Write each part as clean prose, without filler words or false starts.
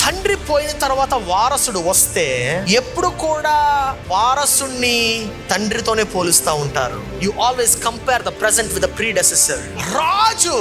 తండ్రి పోయిన తర్వాత వారసుడు వస్తే ఎప్పుడు కూడా వారసుని తండ్రితోనే పోలుస్తూ ఉంటారు. You always compare the present with the predecessor. రాజు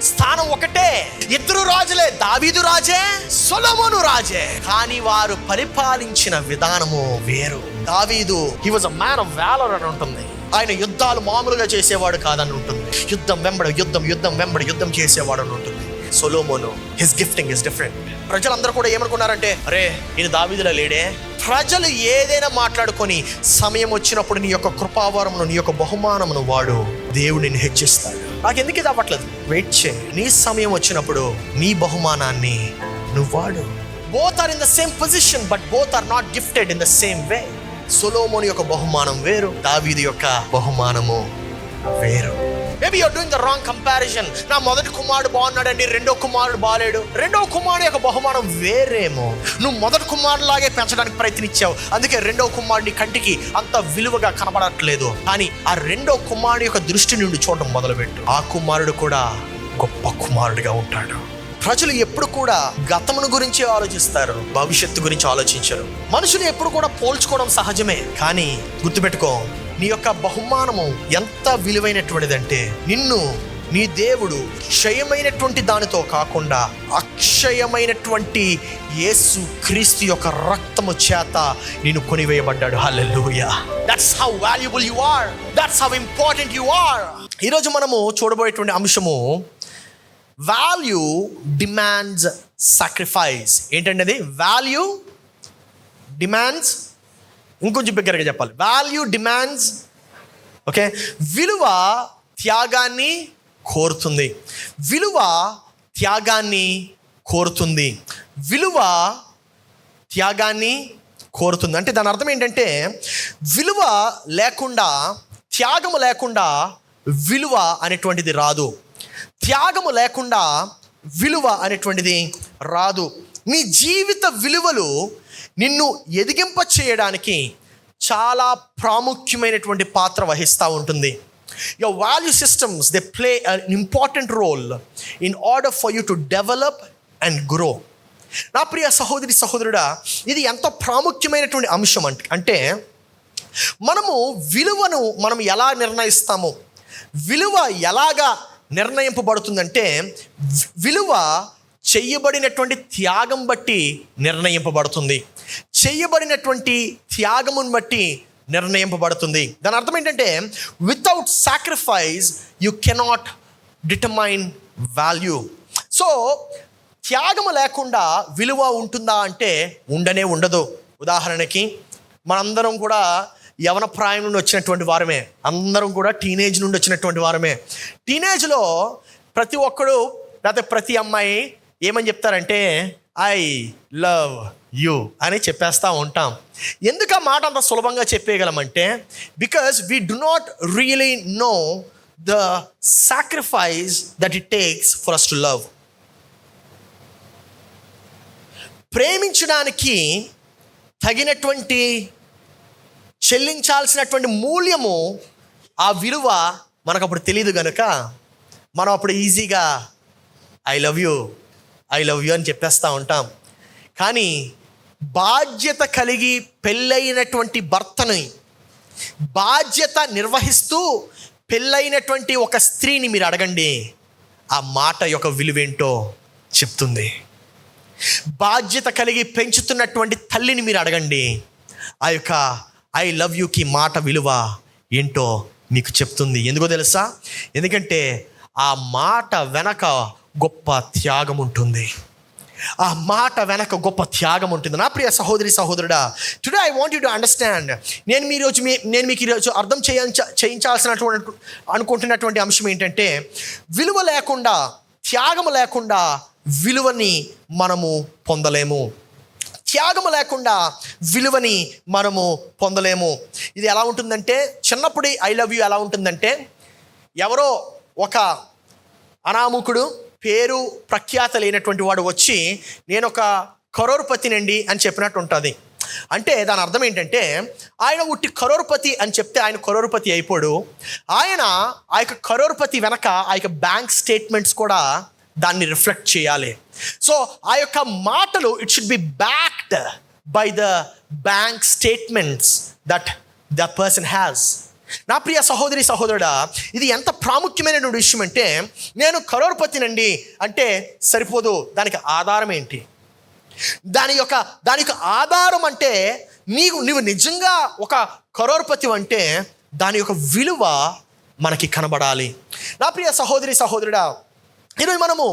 స్థానం ఒకటే, ఇద్దరు రాజులే, దావీదు రాజే, సొలొమోను రాజే, కానీ వారు పరిపాలించిన విధానము వేరు. దావీదు హి was a man of Waller అని ఉంటుంది. ఆయన యుద్ధాలు మామూలుగా చేసేవాడు కాదని ఉంటుంది. యుద్ధం వెంబడి యుద్ధం చేసేవాడు అని ఉంటుంది. సొలొమోను హిస్ గిఫ్టింగ్ ఇస్ డిఫరెంట్. ప్రజలందరూ కూడా ఏమనుకున్నారంటే, అరే ఈయన దావీదులా లేడే. ప్రజలు ఏదైనా మాట్లాడుకొని సమయం వచ్చినప్పుడు నీ యొక్క కృపావరమును, నీ యొక్క బహుమానమును వాడు, దేవుడు నిన్ను హెచ్చిస్తాడు. నాకెందుకు ఇది అవ్వట్లేదు? వెయిట్ చేయి, నీ సమయం వచ్చినప్పుడు నీ బహుమానాన్ని నువ్వు వాడు. Both are in the same position but both are not gifted in the same way. సొలొమోను యొక్క బహుమానం వేరు, దావీదు యొక్క బహుమానము వేరు. Maybe you're doing the wrong comparison. నా మొదటి కుమారుడు బాగున్నాడండి, రెండో కుమారుడు బాగాలేడు. రెండో కుమారుడు యొక్క బహుమానం వేరేమో. నువ్వు మొదటి కుమారులాగే పెంచడానికి ప్రయత్నించావు, అందుకే రెండో కుమారుడి కంటికి అంత విలువగా కనబడట్లేదు. కానీ ఆ రెండో కుమారుడు యొక్క దృష్టి నుండి చూడడం మొదలుపెట్టు, ఆ కుమారుడు కూడా గొప్ప కుమారుడిగా ఉంటాడు. ప్రజలు ఎప్పుడు కూడా గతమును గురించి ఆలోచిస్తారు, భవిష్యత్తు గురించి ఆలోచించరు. మనుషులు ఎప్పుడు కూడా పోల్చుకోవడం సహజమే, కానీ గుర్తుపెట్టుకో, నీ యొక్క బహుమానము ఎంత విలువైనటువంటిదంటే, నిన్ను నీ దేవుడు క్షయమైనటువంటి దానితో కాకుండా అక్షయమైనటువంటి యేసు క్రీస్తు యొక్క రక్తము చేత నిన్ను కొనివేయబడ్డాడు. హల్లెలూయా. That's how valuable you are, that's how important you are. ఈరోజు మనము చూడబోయేటువంటి అంశము వాల్యూ డిమాండ్స్ సాక్రిఫైస్. ఏంటంటే అది వాల్యూ డిమాండ్స్, ఇంకొంచెం బిగ్గరగా చెప్పాలి, వాల్యూ డిమాండ్స్, ఓకే, విలువ త్యాగాన్ని కోరుతుంది. విలువ త్యాగాన్ని కోరుతుంది. విలువ త్యాగాన్ని కోరుతుంది అంటే దాని అర్థం ఏంటంటే, విలువ లేకుండా, త్యాగము లేకుండా విలువ అనేటువంటిది రాదు. త్యాగము లేకుండా విలువ అనేటువంటిది రాదు. నీ జీవిత విలువలు నిన్ను ఎదిగింప చేయడానికి చాలా ప్రాముఖ్యమైనటువంటి పాత్ర వహిస్తూ ఉంటుంది. Your value systems, they play an important role in order for you to develop and grow. నా ప్రియ సహోదరి సహోదరుడా, ఇది ఎంత ప్రాముఖ్యమైనటువంటి అంశం అంటే మనము విలువను మనం ఎలా నిర్ణయిస్తాము, విలువ ఎలాగా నిర్ణయింపబడుతుందంటే, విలువ చెయ్యబడినటువంటి త్యాగం బట్టి నిర్ణయింపబడుతుంది. చెయ్యబడినటువంటి త్యాగమును బట్టి నిర్ణయింపబడుతుంది. దాని అర్థం ఏంటంటే, without sacrifice you cannot determine value. So త్యాగము లేకుండా విలువ ఉంటుందా అంటే ఉండనే ఉండదు. ఉదాహరణకి మనందరం కూడా యవన ప్రాయం నుండి వచ్చినటువంటి వారమే, అందరం కూడా టీనేజ్ నుండి వచ్చినటువంటి వారమే. టీనేజ్లో ప్రతి ఒక్కడు, లేకపోతే ప్రతి అమ్మాయి ఏమని చెప్తారంటే, ఐ లవ్ యూ అని చెప్పేస్తూ ఉంటాం. ఎందుకు ఆ మాట అంత సులభంగా చెప్పేయగలమంటే, because we do not really know the sacrifice that it takes for us to love. ప్రేమించడానికి తగినటువంటి చెల్లించాల్సినటువంటి మూల్యము, ఆ విలువ మనకు అప్పుడు తెలియదు కనుక మనం అప్పుడు ఈజీగా ఐ లవ్ యూ అని చెప్పేస్తూ ఉంటాం. కానీ బాధ్యత కలిగి పెళ్ళైనటువంటి భర్తని, బాధ్యత నిర్వహిస్తూ పెళ్ళైనటువంటి ఒక స్త్రీని మీరు అడగండి, ఆ మాట యొక్క విలువేంటో చెప్తుంది. బాధ్యత కలిగి పెంచుతున్నటువంటి తల్లిని మీరు అడగండి, ఆ యొక్క ఐ లవ్ యూకి మాట విలువ ఏంటో మీకు చెప్తుంది. ఎందుకో తెలుసా? ఎందుకంటే ఆ మాట వెనక గొప్ప త్యాగం ఉంటుంది. ఆ మాట వెనక గొప్ప త్యాగం ఉంటుంది. నా ప్రియ సహోదరి సహోదరుడా, today I want you to understand. నేను మీకు ఈరోజు అర్థం చేయించాల్సినటువంటి అనుకుంటున్నటువంటి అంశం ఏంటంటే, విలువ లేకుండా, త్యాగము లేకుండా విలువని మనము పొందలేము. త్యాగము లేకుండా విలువని మనము పొందలేము. ఇది ఎలా ఉంటుందంటే, చిన్నప్పుడు ఐ లవ్ యూ ఎలా ఉంటుందంటే, ఎవరో ఒక అనామకుడు, పేరు ప్రఖ్యాత లేనటువంటి వాడు వచ్చి నేను ఒక కరోర్పతినండి అని చెప్పినట్టు ఉంటుంది. అంటే దాని అర్థం ఏంటంటే, ఆయన ఉట్టి కరోర్పతి అని చెప్తే ఆయన కరోర్పతి అయిపోడు. ఆయన ఆ యొక్క కరోర్పతి వెనక ఆ యొక్క బ్యాంక్ స్టేట్మెంట్స్ కూడా దాన్ని రిఫ్లెక్ట్ చేయాలి. సో ఆ యొక్క మాటలు it should be backed by the bank statements that the person has. నా ప్రియ సహోదరి సహోదరుడా, ఇది ఎంత ప్రాముఖ్యమైనటువంటి విషయం అంటే, నేను కరోడ్పతినండి అంటే సరిపోదు, దానికి ఆధారం ఏంటి? దాని యొక్క ఆధారం అంటే నీవు నిజంగా ఒక కరోడ్పతి అంటే దాని యొక్క విలువ మనకి కనబడాలి. నా ప్రియ సహోదరి సహోదరుడా, ఈరోజు మనము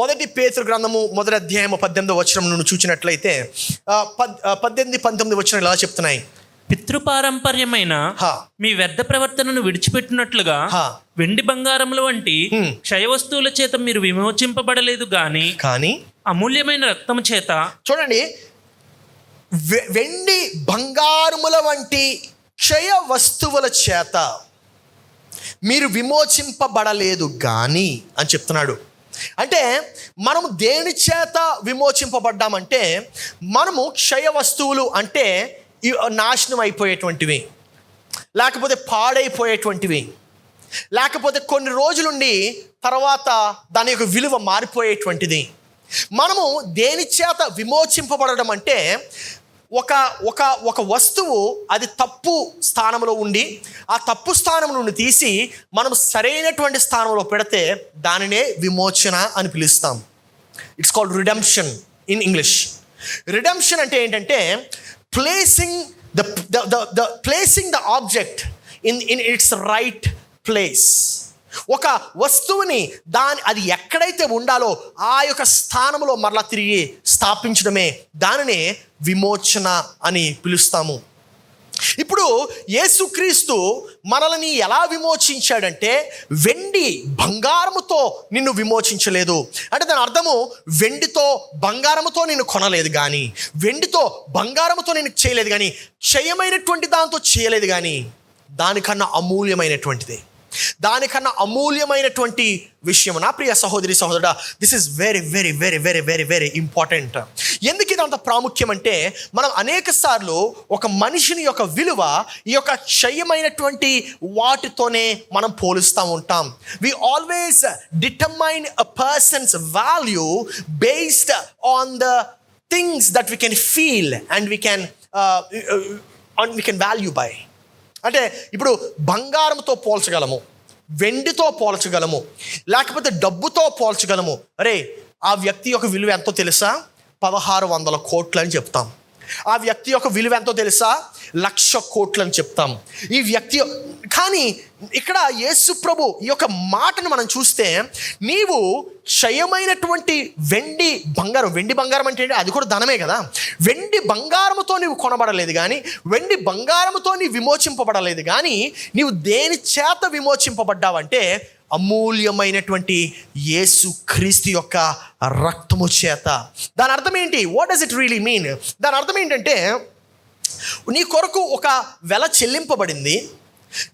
1 పేతురు గ్రంథము 1వ అధ్యాయము 18వ వచనం నుండి చూసినట్లయితే 18, 19 వచనం ఇలా చెప్తున్నాయి. పితృపారంపర్యమైన మీ వ్యర్థ ప్రవర్తనను విడిచిపెట్టినట్లుగా వెండి బంగారముల వంటి క్షయ వస్తువుల చేత మీరు విమోచింపబడలేదు కానీ అమూల్యమైన రక్తము చేత. చూడండి, వెండి బంగారముల వంటి క్షయ వస్తువుల చేత మీరు విమోచింపబడలేదు కానీ అని చెప్తున్నాడు. అంటే మనము దేని చేత విమోచింపబడ్డామంటే, మనము క్షయ వస్తువులు అంటే నాశనం అయిపోయేటువంటివి, లేకపోతే పాడైపోయేటువంటివి, లేకపోతే కొన్ని రోజులుండి తర్వాత దాని యొక్క విలువ మారిపోయేటువంటిది. మనము దేని చేత విమోచింపబడడం అంటే, ఒక వస్తువు అది తప్పు స్థానంలో ఉండి ఆ తప్పు స్థానం నుండి తీసి మనం సరైనటువంటి స్థానంలో పెడితే దానినే విమోచన అని పిలుస్తాం. It's called redemption in English. Redemption అంటే ఏంటంటే placing the object in it's right place. ఒక వస్తువుని అది ఎక్కడైతే ఉండాలో ఆ యొక్క స్థానంలో మరలా తిరిగి స్థాపించడమే దానినే విమోచన అని పిలుస్తాము. ఇప్పుడు యేసుక్రీస్తు మనల్ని ఎలా విమోచించాడంటే, వెండి బంగారముతో నిన్ను విమోచించలేదు. అంటే దాని అర్థము వెండితో బంగారముతో నిన్ను కొనలేదు కానీ, వెండితో బంగారముతో నేను చేయలేదు కానీ, క్షయమైనటువంటి దాంతో చేయలేదు కానీ, దానికన్నా అమూల్యమైనటువంటి విషయం. నా ప్రియ సహోదరి సహోదరుడా, this is very very very very very very important. ఎందుకు ఇది అంత ప్రాముఖ్యం అంటే, మనం అనేక సార్లు ఒక మనిషిని యొక్క విలువ ఈ యొక్క క్షయమైనటువంటి వాటితోనే మనం పోలుస్తూ ఉంటాం. We always determine a person's value based on the things that we can feel and we can value by. అంటే ఇప్పుడు బంగారంతో పోల్చగలము, వెండితో పోల్చగలము, లేకపోతే డబ్బుతో పోల్చగలము. అరే, ఆ వ్యక్తి యొక్క విలువ ఎంతో తెలుసా? 1600 కోట్లు అని చెప్తాం. ఆ వ్యక్తి యొక్క విలువ ఎంతో తెలుసా? 1,00,000 కోట్లు అని చెప్తాం. ఈ వ్యక్తి కానీ ఇక్కడ యేసు ప్రభు ఈ యొక్క మాటను మనం చూస్తే, నీవు క్షయమైనటువంటి వెండి బంగారం అంటే అది కూడా ధనమే కదా. వెండి బంగారముతో నీవు కొనబడలేదు కానీ, వెండి బంగారముతో నీవు విమోచింపబడలేదు కానీ, నీవు దేని చేత విమోచింపబడ్డావంటే అమూల్యమైనటువంటి యేసు క్రీస్తు యొక్క రక్తము చేత. దాని అర్థం ఏంటి? What does it really mean? దాని అర్థం ఏంటంటే, నీ కొరకు ఒక వెల చెల్లింపబడింది,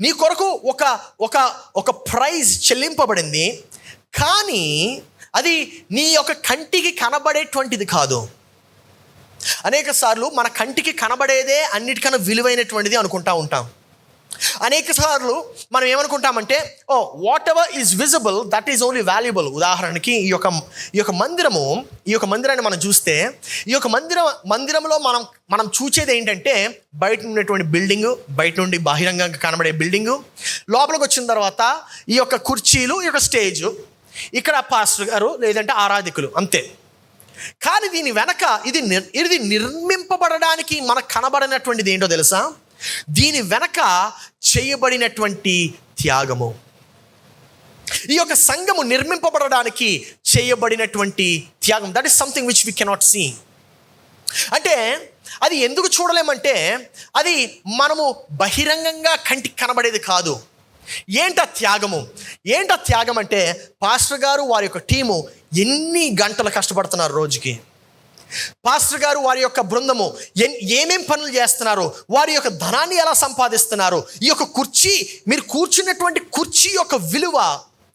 నీ కొరకు ఒక ప్రైజ్ చెల్లింపబడింది, కానీ అది నీ యొక్క కంటికి కనబడేటువంటిది కాదు. అనేక సార్లు మన కంటికి కనబడేదే అన్నిటికన్నా విలువైనటువంటిది అనుకుంటా ఉంటాం. అనేక సార్లు మనం ఏమనుకుంటామంటే, whatever is visible that is only valuable. ఉదాహరణకి ఈ యొక్క మందిరాన్ని మనం చూస్తే, ఈ యొక్క మందిరంలో మనం చూసేది ఏంటంటే, బయట ఉన్నటువంటి బిల్డింగు, బయట నుండి బహిరంగంగా కనబడే బిల్డింగు, లోపలికి వచ్చిన తర్వాత ఈ యొక్క కుర్చీలు, ఈ యొక్క స్టేజు, ఇక్కడ పాస్టర్ గారు లేదంటే ఆరాధికులు, అంతే. కానీ దీని వెనక ఇది నిర్మింపబడడానికి మనకు కనబడినటువంటిది ఏంటో తెలుసా? దీని వెనక చేయబడినటువంటి త్యాగము. ఈ యొక్క సంఘము నిర్మింపబడడానికి చేయబడినటువంటి త్యాగం, that is something which we cannot see. అంటే అది ఎందుకు చూడలేమంటే, అది మనము బహిరంగంగా కంటికి కనబడేది కాదు. ఏంటా త్యాగం అంటే, పాస్టర్ గారు వారి యొక్క టీము ఎన్ని గంటలు కష్టపడుతున్నారు రోజుకి, పాస్టర్ గారు వారి యొక్క బృందము ఏమేం పనులు చేస్తున్నారు, వారి యొక్క ధనాన్ని ఎలా సంపాదిస్తున్నారు, ఈ యొక్క మీరు కూర్చున్నటువంటి కుర్చీ యొక్క విలువ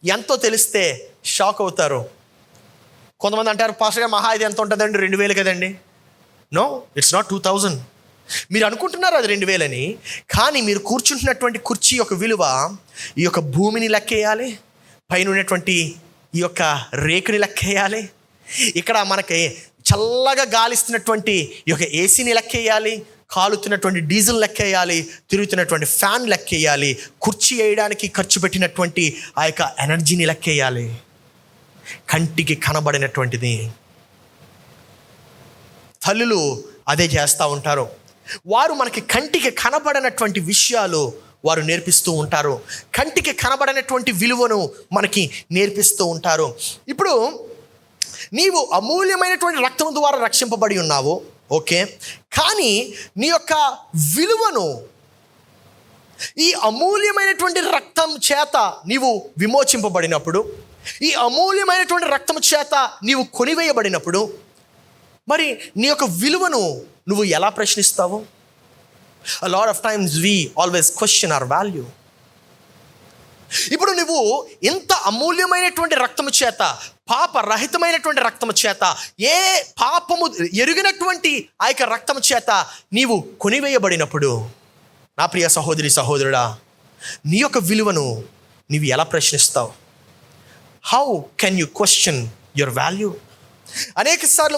ఎంతో తెలిస్తే షాక్ అవుతారు. కొంతమంది అంటారు, పాస్టర్ గారు మహా ఇది ఎంత ఉంటుందండి? 2,000 కదండి. No, it's not 2,000. మీరు అనుకుంటున్నారు అది 2,000 అని, కానీ మీరు కూర్చుంటున్నటువంటి కుర్చీ యొక్క విలువ ఈ యొక్క భూమిని లెక్కేయాలి, పైన ఉన్నటువంటి ఈ యొక్క రేకుని లెక్కేయాలి, ఇక్కడ మనకి చల్లగా గాలిస్తున్నటువంటి ఈ యొక్క ఏసీని లెక్కేయాలి, కాలుతున్నటువంటి డీజిల్ లెక్కేయాలి, తిరుగుతున్నటువంటి ఫ్యాన్ లెక్కేయాలి, కుర్చీ వేయడానికి ఖర్చు పెట్టినటువంటి ఆ యొక్క ఎనర్జీని లెక్కేయాలి. కంటికి కనబడినటువంటిది. తల్లులు అదే చేస్తూ ఉంటారు. వారు మనకి కంటికి కనబడినటువంటి విషయాలు వారు నేర్పిస్తూ ఉంటారు. కంటికి కనబడినటువంటి విలువను మనకి నేర్పిస్తూ ఉంటారు. ఇప్పుడు నీవు అమూల్యమైనటువంటి రక్తం ద్వారా రక్షింపబడి ఉన్నావు, ఓకే. కానీ నీ యొక్క విలువను ఈ అమూల్యమైనటువంటి రక్తం చేత నీవు విమోచింపబడినప్పుడు, ఈ అమూల్యమైనటువంటి రక్తం చేత నీవు కొనివేయబడినప్పుడు, మరి నీ యొక్క విలువను నువ్వు ఎలా ప్రశ్నిస్తావు? A lot of times we always question our value. ఇప్పుడు నువ్వు ఇంత అమూల్యమైనటువంటి రక్తము చేత, పాపరహితమైనటువంటి రక్తము చేత, ఏ పాపము ఎరిగినటువంటి ఆ యొక్క రక్తము చేత నీవు కొనివేయబడినప్పుడు, నా ప్రియ సహోదరి సహోదరుడా, నీ యొక్క విలువను నీవు ఎలా ప్రశ్నిస్తావు? How can you question your value? అనేక సార్లు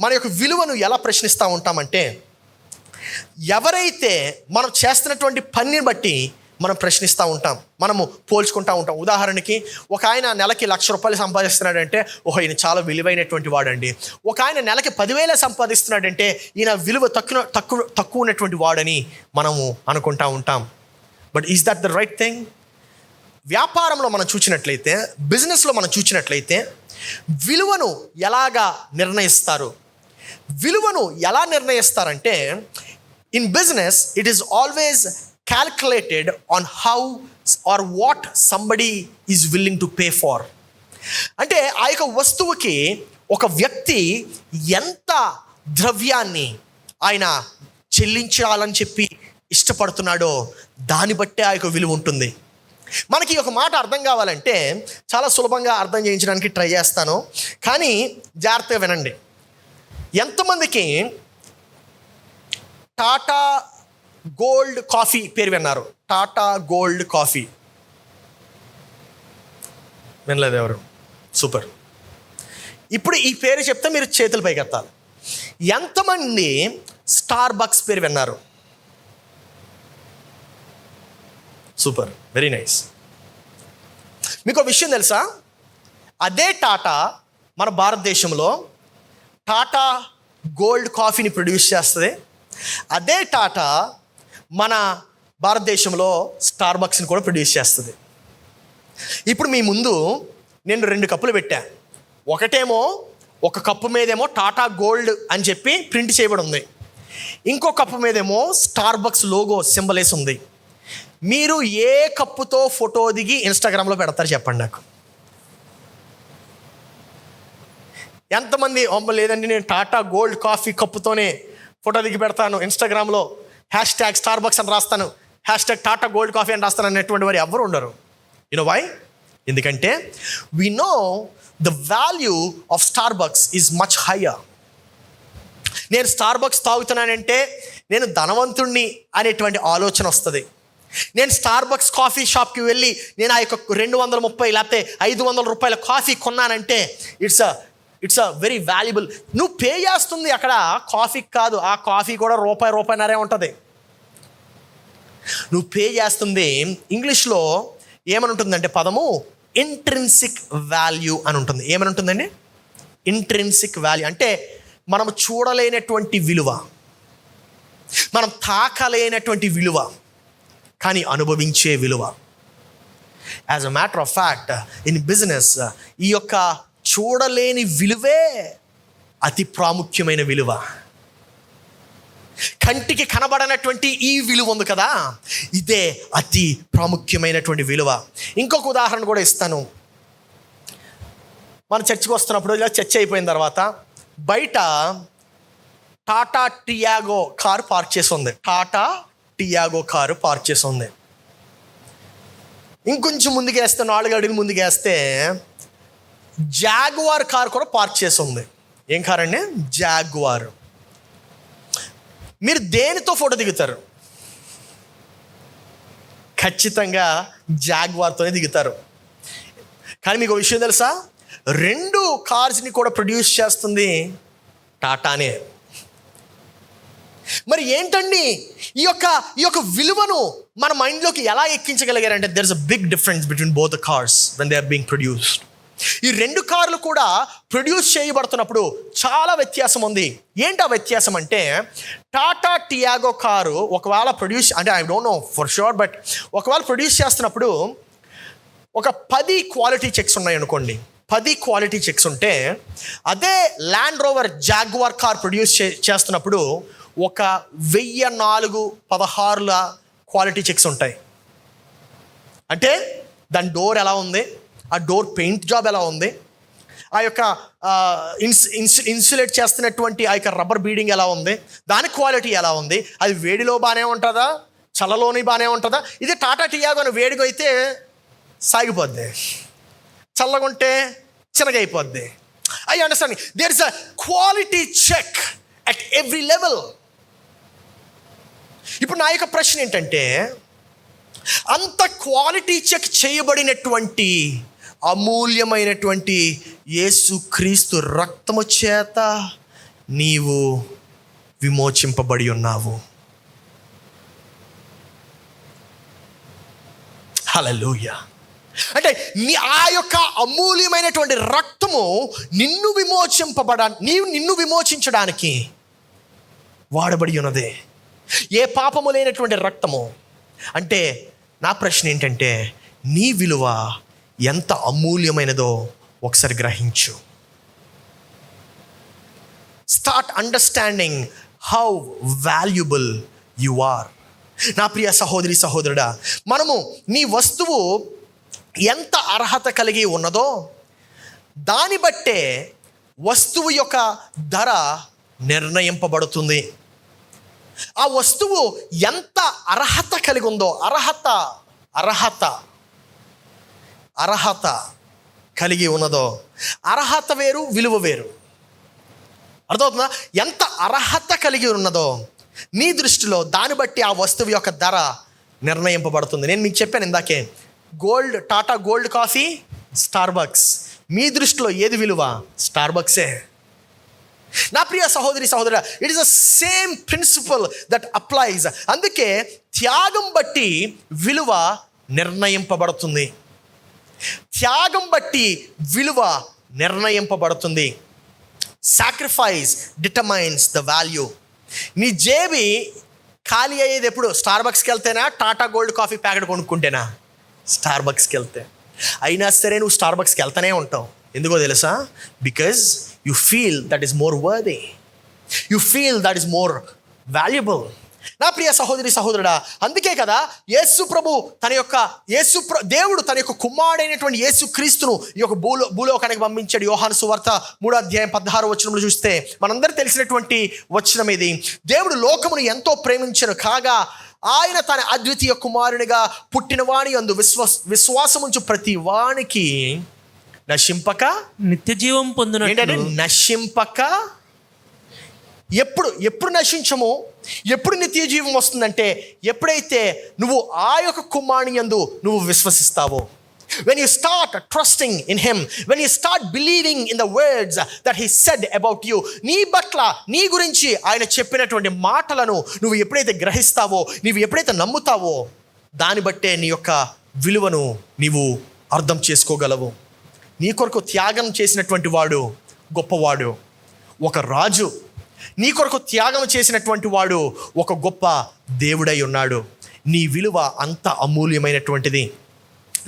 మన యొక్క విలువను ఎలా ప్రశ్నిస్తూ ఉంటామంటే, ఎవరైతే మనం చేస్తున్నటువంటి పనిని బట్టి మనం ప్రశ్నిస్తూ ఉంటాం, మనము పోల్చుకుంటూ ఉంటాం. ఉదాహరణకి ఒక ఆయన నెలకి 1,00,000 రూపాయలు సంపాదిస్తున్నాడంటే, ఓహో ఈయన చాలా విలువైనటువంటి వాడండి. ఒక ఆయన నెలకి 10,000 సంపాదిస్తున్నాడంటే ఈయన విలువ తక్కువ ఉన్నటువంటి వాడని మనము అనుకుంటూ ఉంటాం. But is that the right thing? వ్యాపారంలో మనం చూసినట్లయితే, బిజినెస్లో మనం చూసినట్లయితే విలువను ఎలాగా నిర్ణయిస్తారు? విలువను ఎలా నిర్ణయిస్తారంటే, in business it is always calculated on how or what somebody is willing to pay for. అంటే ఆ యొక్క వస్తువుకి ఒక వ్యక్తి ఎంత ద్రవ్యాన్ని ఆయన చెల్లించాలని చెప్పి ఇష్టపడుతున్నాడో దాన్ని బట్టే ఆ యొక్క విలువ ఉంటుంది. మనకి ఒక మాట అర్థం కావాలంటే చాలా సులభంగా అర్థం చేయించడానికి ట్రై చేస్తాను, కానీ జాగ్రత్తగా వినండి. ఎంతమందికి టాటా గోల్డ్ కాఫీ పేరు విన్నారు? టాటా గోల్డ్ కాఫీ వినలేదు ఎవరు? సూపర్. ఇప్పుడు ఈ పేరు చెప్తే మీరు చేతులు పైకెత్తాలి. ఎంతమంది స్టార్ బక్స్ పేరు విన్నారు? Super, very nice. మీకు ఒక విషయం తెలుసా? అదే టాటా మన భారతదేశంలో టాటా గోల్డ్ కాఫీని ప్రొడ్యూస్ చేస్తుంది. అదే టాటా మన భారతదేశంలో స్టార్ బక్స్ని కూడా ప్రొడ్యూస్ చేస్తుంది. ఇప్పుడు మీ ముందు నేను 2 కప్పులు పెట్టా. ఒకటేమో ఒక కప్పు మీదేమో టాటా గోల్డ్ అని చెప్పి ప్రింట్ చేయబడి ఉంది, ఇంకో కప్పు మీదేమో స్టార్ బక్స్ లోగో సింబల్ వేసి ఉంది. మీరు ఏ కప్పుతో ఫోటో దిగి ఇన్స్టాగ్రామ్లో పెడతారు చెప్పండి నాకు? ఎంతమంది లేదండి నేను టాటా గోల్డ్ కాఫీ కప్పుతోనే ఫోటో దిగి పెడతాను, ఇన్స్టాగ్రామ్లో హ్యాష్ట్యాగ్ స్టార్ బక్స్ అని రాస్తాను, హ్యాష్ట్యాగ్ టాటా గోల్డ్ కాఫీ అని రాస్తాను అనేటువంటి వారు ఎవరు ఉండరు. You know why? ఎందుకంటే we know the value of Starbucks is much higher. నేను స్టార్ బక్స్ తాగుతున్నానంటే నేను ధనవంతుణ్ణి అనేటువంటి ఆలోచన వస్తుంది. నేను స్టార్ బక్స్ కాఫీ షాప్కి వెళ్ళి నేను ఆ యొక్క 230 లేకపోతే 500 రూపాయల కాఫీ కొన్నానంటే ఇట్స్ అ వెరీ వాల్యుబుల్. నువ్వు పే చేస్తుంది అక్కడ కాఫీకి కాదు, ఆ కాఫీ కూడా రూపాయిన్నరే ఉంటుంది. నువ్వు పే చేస్తుంది, ఇంగ్లీష్లో ఏమని ఉంటుందంటే పదము ఇంట్రిన్సిక్ వాల్యూ అని ఉంటుంది. ఏమని ఉంటుందండి? ఇంట్రిన్సిక్ వాల్యూ అంటే మనం చూడలేనటువంటి విలువ, మనం తాకలేనటువంటి విలువ, కానీ అనుభవించే విలువ. As a matter of fact in business ఈ యొక్క చూడలేని విలువే అతి ప్రాముఖ్యమైన విలువ. కంటికి కనబడనటువంటి ఈ విలువ ఉంది కదా, ఇదే అతి ప్రాముఖ్యమైనటువంటి విలువ. ఇంకొక ఉదాహరణ కూడా ఇస్తాను. మన చర్చికి వస్తున్నప్పుడు ఇలా చర్చ్ అయిపోయిన తర్వాత బయట టాటా టియాగో కారు పార్క్ చేసి ఉంది. టాటా టియాగో కారు పార్క్ చేసి ఉంది. ఇంకొంచెం ముందుకేస్తే 4 అడుగులు ముందుకేస్తే జాగ్వార్ కారు కూడా పార్క్ చేసి ఉంది. ఏం కారు అండి? జాగ్వార్. మీరు దేనితో ఫోటో దిగుతారు? ఖచ్చితంగా జాగ్వార్తోనే దిగుతారు. కానీ మీకు విషయం తెలుసా, 2 కార్స్ని కూడా ప్రొడ్యూస్ చేస్తుంది టాటానే. మరి ఏంటండి ఈ యొక్క విలువను మన మైండ్లోకి ఎలా ఎక్కించగలిగారంటే, there is a big difference between both the cars when they are being produced. ఈ 2 కార్లు కూడా ప్రొడ్యూస్ చేయబడుతున్నప్పుడు చాలా వ్యత్యాసం ఉంది. ఏంటి ఆ వ్యత్యాసం అంటే, టాటా టియాగో కారు ఒకవేళ ప్రొడ్యూస్, అంటే I don't know for sure, but ఒకవేళ ప్రొడ్యూస్ చేస్తున్నప్పుడు ఒక 10 క్వాలిటీ చెక్స్ ఉన్నాయి అనుకోండి. 10 క్వాలిటీ చెక్స్ ఉంటే, అదే land rover jaguar car produce చేస్తున్నప్పుడు ఒక 1004-16 క్వాలిటీ చెక్స్ ఉంటాయి. అంటే దాని డోర్ ఎలా ఉంది, ఆ డోర్ పెయింట్ జాబ్ ఎలా ఉంది, ఆ యొక్క ఇన్సులేట్ చేస్తున్నటువంటి ఆ యొక్క రబ్బర్ బీడింగ్ ఎలా ఉంది, దాని క్వాలిటీ ఎలా ఉంది, అది వేడిలో బాగానే ఉంటుందా, చల్లలోని బాగానే ఉంటుందా. ఇది టాటా టియాగో వేడిగా అయితే సాగిపోద్ది, చల్లగా ఉంటే చిన్నగైపోద్ది. I understand there is a quality check at every level. ఇప్పుడు నా యొక్క ప్రశ్న ఏంటంటే, అంత క్వాలిటీ చెక్ చేయబడినటువంటి అమూల్యమైనటువంటి యేసుక్రీస్తు రక్తము చేత నీవు విమోచింపబడి ఉన్నావు. హల్లెలూయా. అంటే ఆ యొక్క అమూల్యమైనటువంటి రక్తము నిన్ను విమోచించడానికి వాడబడి ఉన్నది. ఏ పాపము లేనటువంటి రక్తము. అంటే నా ప్రశ్న ఏంటంటే, నీ విలువ ఎంత అమూల్యమైనదో ఒకసారి గ్రహించు. Start understanding how valuable you are. నా ప్రియ సహోదరి సహోదరుడా, మనము నీ వస్తువు ఎంత అర్హత కలిగి ఉన్నదో దాన్ని బట్టే వస్తువు యొక్క ధర నిర్ణయింపబడుతుంది. ఆ వస్తువు ఎంత అర్హత కలిగి ఉందో, అర్హత కలిగి ఉన్నదో, అర్హత వేరు, విలువ వేరు. అర్థమవుతుందా? ఎంత అర్హత కలిగి ఉన్నదో నీ దృష్టిలో దాన్ని బట్టి ఆ వస్తువు యొక్క ధర నిర్ణయింపబడుతుంది. నేను మీకు చెప్పాను ఇందాకే, టాటా గోల్డ్ కాఫీ, స్టార్బక్స్. మీ దృష్టిలో ఏది విలువ? స్టార్బక్సే. నా ప్రియ సహోదరి సహోదరా, it is the same principle that applies. అందుకే త్యాగం బట్టి విలువ నిర్ణయింపబడుతుంది. త్యాగం బట్టి విలువ నిర్ణయింపబడుతుంది. Sacrifice determines the value. నీ జేబి ఖాళీ అయ్యేది ఎప్పుడు? స్టార్బక్స్కి వెళ్తేనా, టాటా గోల్డ్ కాఫీ ప్యాకెట్ కొనుక్కుంటేనా? స్టార్బక్స్కి వెళ్తే. అయినా సరే నువ్వు స్టార్బక్స్కి వెళ్తూనే ఉంటావు. ఎందుకో తెలుసా? Because you feel that is more worthy, you feel that is more valuable. నా ప్రియ సహోదరి సహోదరుడా, అందుకే కదా దేవుడు తన యొక్క కుమారుడైనటువంటి యేసుక్రీస్తును ఈ యొక్క భూలోకానికి పంపించాడు. యోహాను సువార్త 3:16 చూస్తే మనందరూ తెలిసినటువంటి వచనం ఇది. దేవుడు లోకమును ఎంతో ప్రేమించెను కాగా ఆయన తన అద్వితీయ కుమారునిగా పుట్టిన వాని యందు విశ్వాసముంచు ప్రతి వానికి నశింపక నిత్య జీవం పొందునట్లు. నశింపక ఎప్పుడు నశించము, ఎప్పుడు నిత్య జీవం వస్తుందంటే ఎప్పుడైతే నువ్వు ఆ యొక్క కుమారుని యందు నువ్వు విశ్వసిస్తావో. When you start trusting in him, when you start believing in the words that he said about you, నీ గురించి ఆయన చెప్పినటువంటి మాటలను నువ్వు ఎప్పుడైతే గ్రహిస్తావో, నువ్వు ఎప్పుడైతే నమ్ముతావో, దాన్ని బట్టే నీ యొక్క విలువను నీవు అర్థం చేసుకోగలవు. నీ కొరకు త్యాగం చేసినటువంటి వాడు గొప్పవాడు, ఒక రాజు. నీ కొరకు త్యాగం చేసినటువంటి వాడు ఒక గొప్ప దేవుడై ఉన్నాడు. నీ విలువ అంత అమూల్యమైనటువంటిది.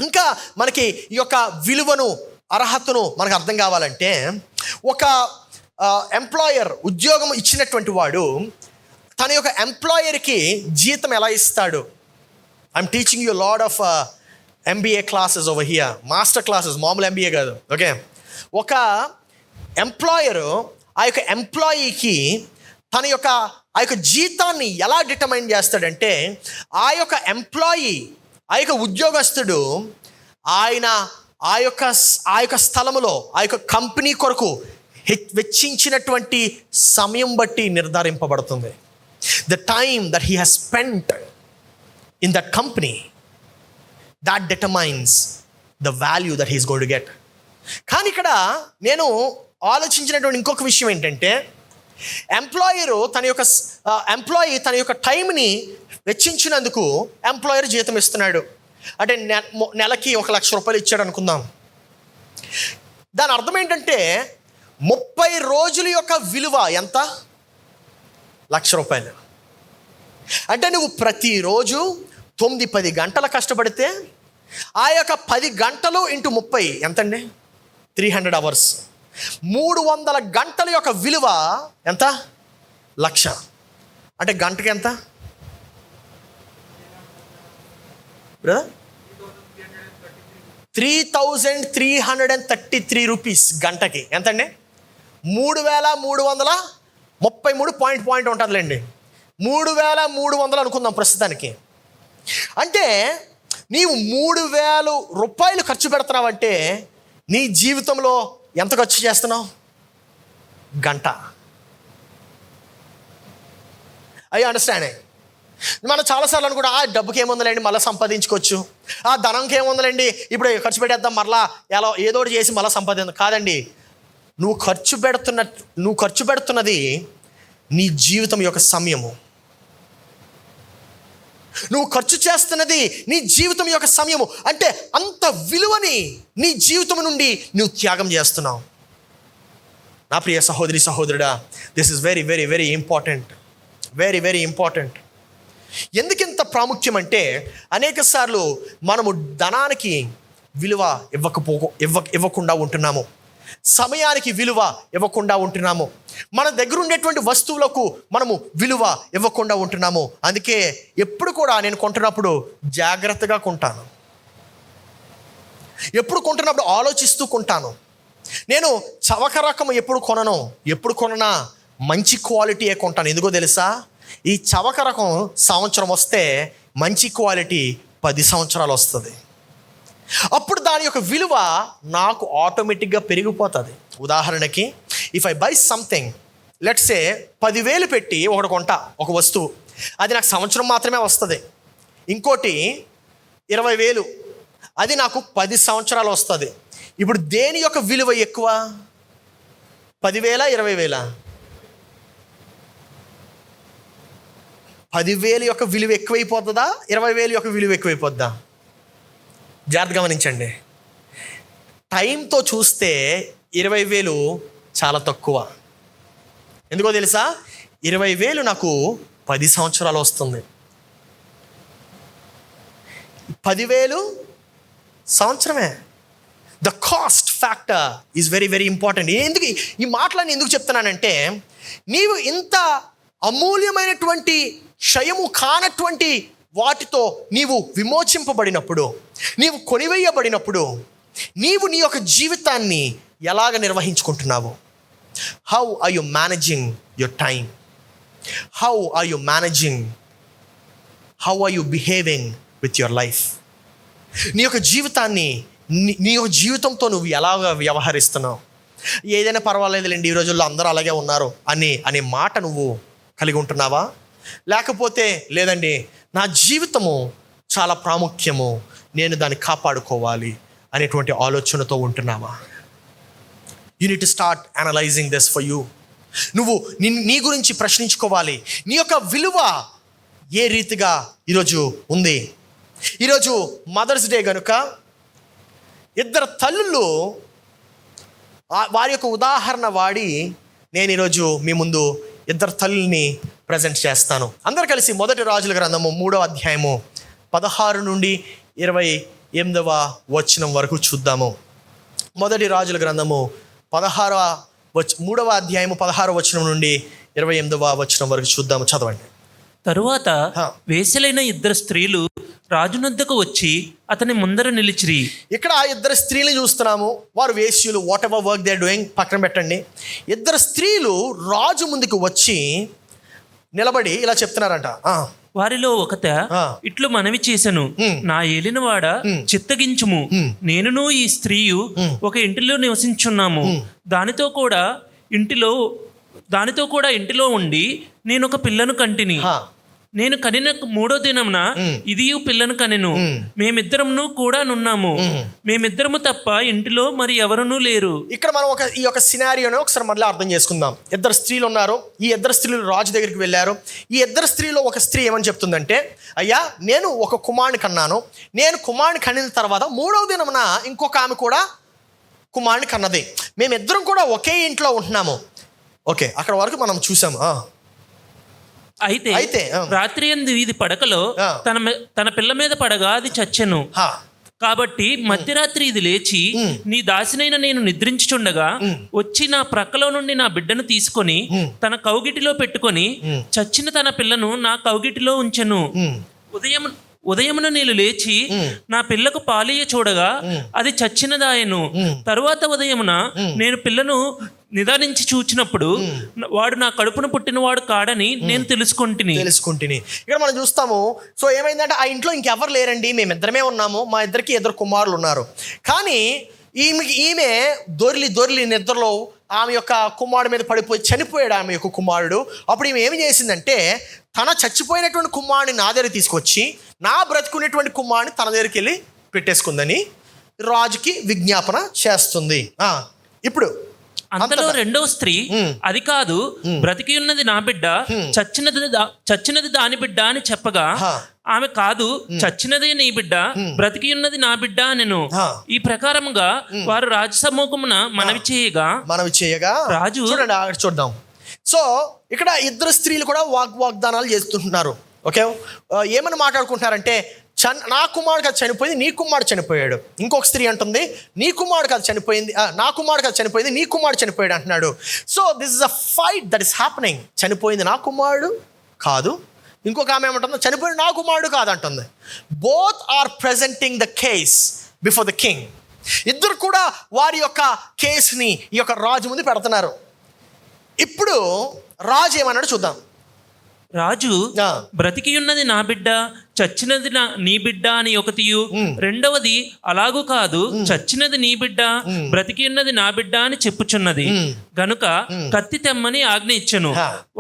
ఇంకా మనకి ఈ యొక్క విలువను, అర్హతను మనకు అర్థం కావాలంటే, ఒక ఎంప్లాయర్ ఉద్యోగం ఇచ్చినటువంటి వాడు తన యొక్క ఎంప్లాయర్కి జీతం ఎలా ఇస్తాడు? I'm teaching you lot of MBA classes over here, master classes, మామూలు MBA కాదు. ఓకే, ఒక ఎంప్లాయరు ఆ యొక్క ఎంప్లాయీకి తన యొక్క ఆ యొక్క జీతాన్ని ఎలా డిటర్మైన్ చేస్తాడంటే, ఆ యొక్క ఎంప్లాయీ, ఆ యొక్క ఉద్యోగస్తుడు ఆయన ఆ యొక్క స్థలములో ఆ యొక్క కంపెనీ కొరకు వెచ్చించినటువంటి సమయం బట్టి నిర్ధారింపబడుతుంది. The time that he has spent in that company, that determines the value that he's going to get. కానీ ఇక్కడ నేను ఆలోచించినటువంటి ఇంకొక విషయం ఏంటంటే, ఎంప్లాయీ తన యొక్క టైంని వెచ్చించినందుకు ఎంప్లాయర్ జీతం ఇస్తున్నాడు. అంటే నెలకి 1,00,000 రూపాయలు ఇచ్చాడు అనుకుందాం. దాని అర్థం ఏంటంటే 30 రోజుల యొక్క విలువ ఎంత? 1,00,000 రూపాయలు. అంటే నువ్వు ప్రతిరోజు 9-10 గంటలు కష్టపడితే ఆ యొక్క 10 గంటలు ఇంటూ 30 ఎంతండి? 300 అవర్స్. 300 గంటల యొక్క విలువ ఎంత? 1,00,000. అంటే గంటకి ఎంత? 3,333 రూపీస్ గంటకి. ఎంతండి? 3,333 పాయింట్ ఉంటుందిలేండి. 3,300 అనుకుందాం ప్రస్తుతానికి. అంటే నీవు 3,000 రూపాయలు ఖర్చు పెడుతున్నావంటే నీ జీవితంలో ఎంత ఖర్చు చేస్తున్నావు? గంట. అయ్యి అండర్స్టాండింగ్. మనం చాలాసార్లు అనుకుంటా డబ్బుకి ఏముందండి, మళ్ళీ సంపాదించుకోవచ్చు. ధనంకి ఏముందండి, ఇప్పుడు ఖర్చు పెట్టేద్దాం, మరలా ఎలా ఏదో ఒకటి చేసి మళ్ళీ సంపాదిద్దాం. కాదండి, నువ్వు ఖర్చు పెడుతున్నది నీ జీవితం యొక్క సమయము. నువ్వు ఖర్చు చేస్తున్నది నీ జీవితం యొక్క సమయము. అంటే అంత విలువని నీ జీవితం నుండి నువ్వు త్యాగం చేస్తున్నావు. నా ప్రియ సహోదరి సహోదరుడా, this is very very very important. Very very important. ఎందుకింత ప్రాముఖ్యం అంటే, అనేక సార్లు మనము ధనానికి విలువ ఇవ్వకుండా ఉంటున్నాము. సమయానికి విలువ ఇవ్వకుండా ఉంటున్నాము. మన దగ్గర ఉండేటువంటి వస్తువులకు మనము విలువ ఇవ్వకుండా ఉంటున్నాము. అందుకే ఎప్పుడు కూడా నేను కొంటున్నప్పుడు జాగ్రత్తగా కొంటాను. ఎప్పుడు కొంటున్నప్పుడు ఆలోచిస్తూ కొంటాను. నేను చవక రకం ఎప్పుడు కొననా మంచి క్వాలిటీయే కొంటాను. ఎందుకో తెలుసా? ఈ చవక రకం సంవత్సరం వస్తే మంచి క్వాలిటీ 10 సంవత్సరాలు వస్తుంది. అప్పుడు దాని యొక్క విలువ నాకు ఆటోమేటిక్గా పెరిగిపోతుంది. ఉదాహరణకి, if I by something, let's say 10,000 పెట్టి ఒకటి కొంటా, ఒక వస్తువు, అది నాకు సంవత్సరం మాత్రమే వస్తుంది. ఇంకోటి 20,000, అది నాకు 10 సంవత్సరాలు వస్తుంది. ఇప్పుడు దేని యొక్క విలువ ఎక్కువ? 10,000 20,000? 10,000 యొక్క విలువ ఎక్కువైపోతుందా? 20,000 యొక్క విలువ ఎక్కువైపోద్దా? జాగ్రత్త గమనించండి. టైంతో చూస్తే 20,000 చాలా తక్కువ. ఎందుకో తెలుసా? 20,000 నాకు 10 సంవత్సరాలు వస్తుంది. 10,000 సంవత్సరమే. The cost factor is very very important. ఈ మాటలని ఎందుకు చెప్తున్నానంటే, నీవు ఇంత అమూల్యమైనటువంటి క్షయము కానటువంటి వాటితో నీవు విమోచింపబడినప్పుడు, నీవు కొనివేయబడినప్పుడు, నీవు నీ యొక్క జీవితాన్ని ఎలాగ నిర్వహించుకుంటున్నావు? How are you managing your time? How are you behaving with your life? నీ యొక్క జీవితాన్ని, నీ యొక్క జీవితంతో నువ్వు ఎలాగ వ్యవహరిస్తున్నావు? ఏదైనా పర్వాలేదులేండి, ఈ రోజుల్లో అందరూ అలాగే ఉన్నారు అనే మాట నువ్వు కలిగి ఉంటున్నావా? లేకపోతే లేదండి, నా జీవితము చాలా ప్రాముఖ్యము, నేను దాన్ని కాపాడుకోవాలి అనేటువంటి ఆలోచనతో ఉంటున్నావా? You need to start analysing this for you. నువ్వు నీ గురించి ప్రశ్నించుకోవాలి. నీ యొక్క విలువ ఏ రీతిగా ఈరోజు ఉంది? ఈరోజు మదర్స్ డే కనుక 2 తల్లులు వారి యొక్క ఉదాహరణ వాడి నేను ఈరోజు మీ ముందు 2 తల్లుల్ని ప్రజెంట్ చేస్తాను. అందరు కలిసి 1 రాజుల గ్రంథము 3వ అధ్యాయము 16 నుండి 28వ వచనం వరకు చూద్దాము. 1 రాజుల గ్రంథము 3వ అధ్యాయము 16వ వచనం నుండి 28వ వచనం వరకు చూద్దాము. చదవండి. తరువాత వేశ్యలైన 2 స్త్రీలు రాజునొద్దకు వచ్చి అతని ముందర నిలిచిరి. ఇక్కడ 2 స్త్రీలు చూస్తున్నాము. వారు వేశ్యులు. Whatever work they are doing పక్కన పెట్టండి. 2 స్త్రీలు రాజు ముందుకు వచ్చి నిలబడి ఇలా చెప్తున్నారంట. వారిలో ఒకత ఇట్లు మనవి చేసెను, నా ఏలినవాడ చిత్తగించుము, నేనును ఈ స్త్రీయు ఒక ఇంటిలో నివసించున్నాము, దానితో కూడా ఇంటిలో ఉండి నేను ఒక పిల్లను కంటిని. నేను కనిన 3వ దినమున ఇదియు పిల్లను కనెను. మేమిద్దరమును కూడా నున్నాము. మేమిద్దరము తప్ప ఇంటిలో మరి ఎవరునూ లేరు. ఇక్కడ మనం ఈ యొక్క సినారియోని ఒకసారి మళ్ళీ అర్థం చేసుకుందాం. 2 స్త్రీలు ఉన్నారు. ఈ 2 స్త్రీలు రాజు దగ్గరికి వెళ్ళారు. ఈ 2 స్త్రీలో ఒక స్త్రీ ఏమని చెప్తుందంటే, అయ్యా నేను ఒక కుమారుని కన్నాను. నేను కుమారుని కనిన తర్వాత 3వ దినమున ఇంకొక ఆమె కూడా కుమారుని కన్నది. మేమిద్దరం కూడా ఒకే ఇంట్లో ఉంటున్నాము. ఓకే, అక్కడ వరకు మనం చూసాము. అయితే రాత్రి యందు ఇది పడకలో తన పిల్ల మీద పడగా అది చచ్చెను. కాబట్టి మధ్యరాత్రి ఇది లేచి నీ దాసినైన నేను నిద్రించుచుండగా వచ్చి నా ప్రక్కలో నుండి నా బిడ్డను తీసుకొని తన కౌగిటిలో పెట్టుకొని చచ్చిన తన పిల్లను నా కౌగిటిలో ఉంచెను. ఉదయమున నేను లేచి నా పిల్లకు పాలియ చూడగా అది చచ్చినదాయను. తరువాత ఉదయమున నేను పిల్లను నిదానించి చూచినప్పుడు వాడు నా కడుపును పుట్టినవాడు కాడని నేను తెలుసుకుంటుని. ఇక్కడ మనం చూస్తాము. సో ఏమైందంటే ఆ ఇంట్లో ఇంకెవరు లేరండి, మేమిద్దరమే ఉన్నాము. మా ఇద్దరికి 2 కుమారులు ఉన్నారు. కానీ ఈమె దొర్లి నిద్రలో ఆమె యొక్క కుమారుడు మీద పడిపోయి చనిపోయాడు ఆమె యొక్క కుమారుడు. అప్పుడు ఈమె ఏమి చేసిందంటే తన చచ్చిపోయినటువంటి కుమారుడిని నా దగ్గర తీసుకొచ్చి నా బ్రతుకునేటువంటి కుమారుడిని తన దగ్గరికి వెళ్ళి పెట్టేసుకుందని రాజుకి విజ్ఞాపన చేస్తుంది. ఇప్పుడు అంతలో 2వ స్త్రీ, అది కాదు, బ్రతికి ఉన్నది నా బిడ్డ, చచ్చినది దాని బిడ్డ అని చెప్పగా ఆమె కాదు, చచ్చినది నీ బిడ్డ, బ్రతికి ఉన్నది నా బిడ్డ అనెను. ఈ ప్రకారముగా వారు రాజు సమ్మూఖమున మనవి చేయగా రాజు చూద్దాం. సో ఇక్కడ 2 స్త్రీలు కూడా వాగ్దానాలు చేస్తుంటున్నారు. ఓకే, ఏమని మాట్లాడుకుంటున్నారంటే నా కుమారుడు కాదు చనిపోయింది, నీ కుమారుడు చనిపోయాడు. ఇంకొక స్త్రీ అంటుంది నీ కుమారుడు కాదు చనిపోయింది, నా కుమారుడు కాదు చనిపోయింది, నీ కుమారుడు చనిపోయాడు అంటున్నాడు. So this is a fight that is happening. చనిపోయింది నా కుమారుడు కాదు, ఇంకొక ఆమె ఏమంటుంది చనిపోయింది నా కుమారుడు కాదు అంటుంది. Both are presenting the case before the king. ఇద్దరు కూడా వారి యొక్క కేసుని ఈ యొక్క రాజు ముందు పెడుతున్నారు. ఇప్పుడు రాజు ఏమన్నాడు చూద్దాం. రాజు బ్రతికి ఉన్నది నా బిడ్డ, చచ్చినది నీ బిడ్డ అని ఒకటియు, రెండవది అలాగూ కాదు, చచ్చినది నీ బిడ్డ, బ్రతికి ఉన్నది నా బిడ్డ అని చెప్పుచున్నది గనుక కత్తి తెమ్మని ఆజ్ఞ ఇచ్చెను.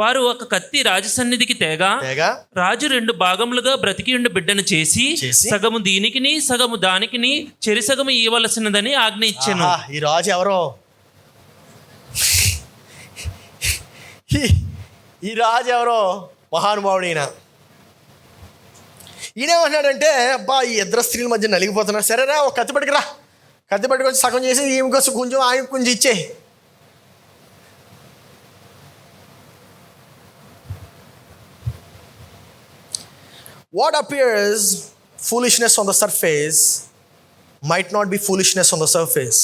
వారు ఒక కత్తి రాజు సన్నిధికి తేగా రాజు 2 భాగములుగా బ్రతికి ఉండి బిడ్డను చేసి సగము దీనికిని సగము దానికిని చెరిసగము ఇవ్వవలసినదని ఆజ్ఞ ఇచ్చెను. ఈ రాజు ఎవరో, ఈ రాజు ఎవరో మహానుభావుడు. ఈయనేమన్నాడంటే అబ్బా ఈ 2 స్త్రీల మధ్య నలిగిపోతున్నారు, సరేరా ఒక కత్తి పట్టుకురా, కత్తి పట్టుకొచ్చి సగం చేసి ఈమె కోసం కొంచెం ఆయన కొంచెం ఇచ్చే. What appears foolishness on the surface might not be foolishness on the surface.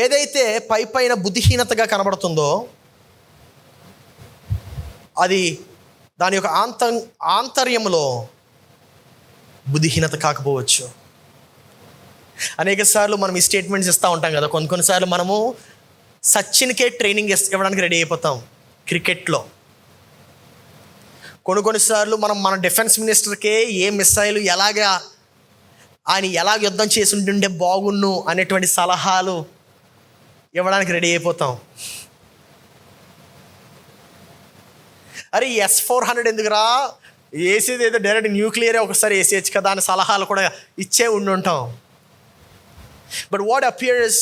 ఏదైతే పైన బుద్ధిహీనతగా కనబడుతుందో అది దాని యొక్క ఆంతర్యంలో బుద్ధిహీనత కాకపోవచ్చు. అనేక సార్లు మనం ఈ స్టేట్మెంట్స్ ఇస్తూ ఉంటాం కదా. కొన్నిసార్లు మనము సచిన్కే ట్రైనింగ్ ఇవ్వడానికి రెడీ అయిపోతాం క్రికెట్లో. కొన్నిసార్లు మన డిఫెన్స్ మినిస్టర్కే ఏ మిసైల్ ఆయన ఎలాగ యుద్ధం చేసి ఉంటుంటే బాగున్ను అనేటువంటి సలహాలు ఇవ్వడానికి రెడీ అయిపోతాం. అరే S-400 ఎందుకురా, వేసేది ఏదో డైరెక్ట్ న్యూక్లియరే ఒకసారి వేసేయచ్చు కదా అని సలహాలు కూడా ఇచ్చే ఉండుంటాం. But what appears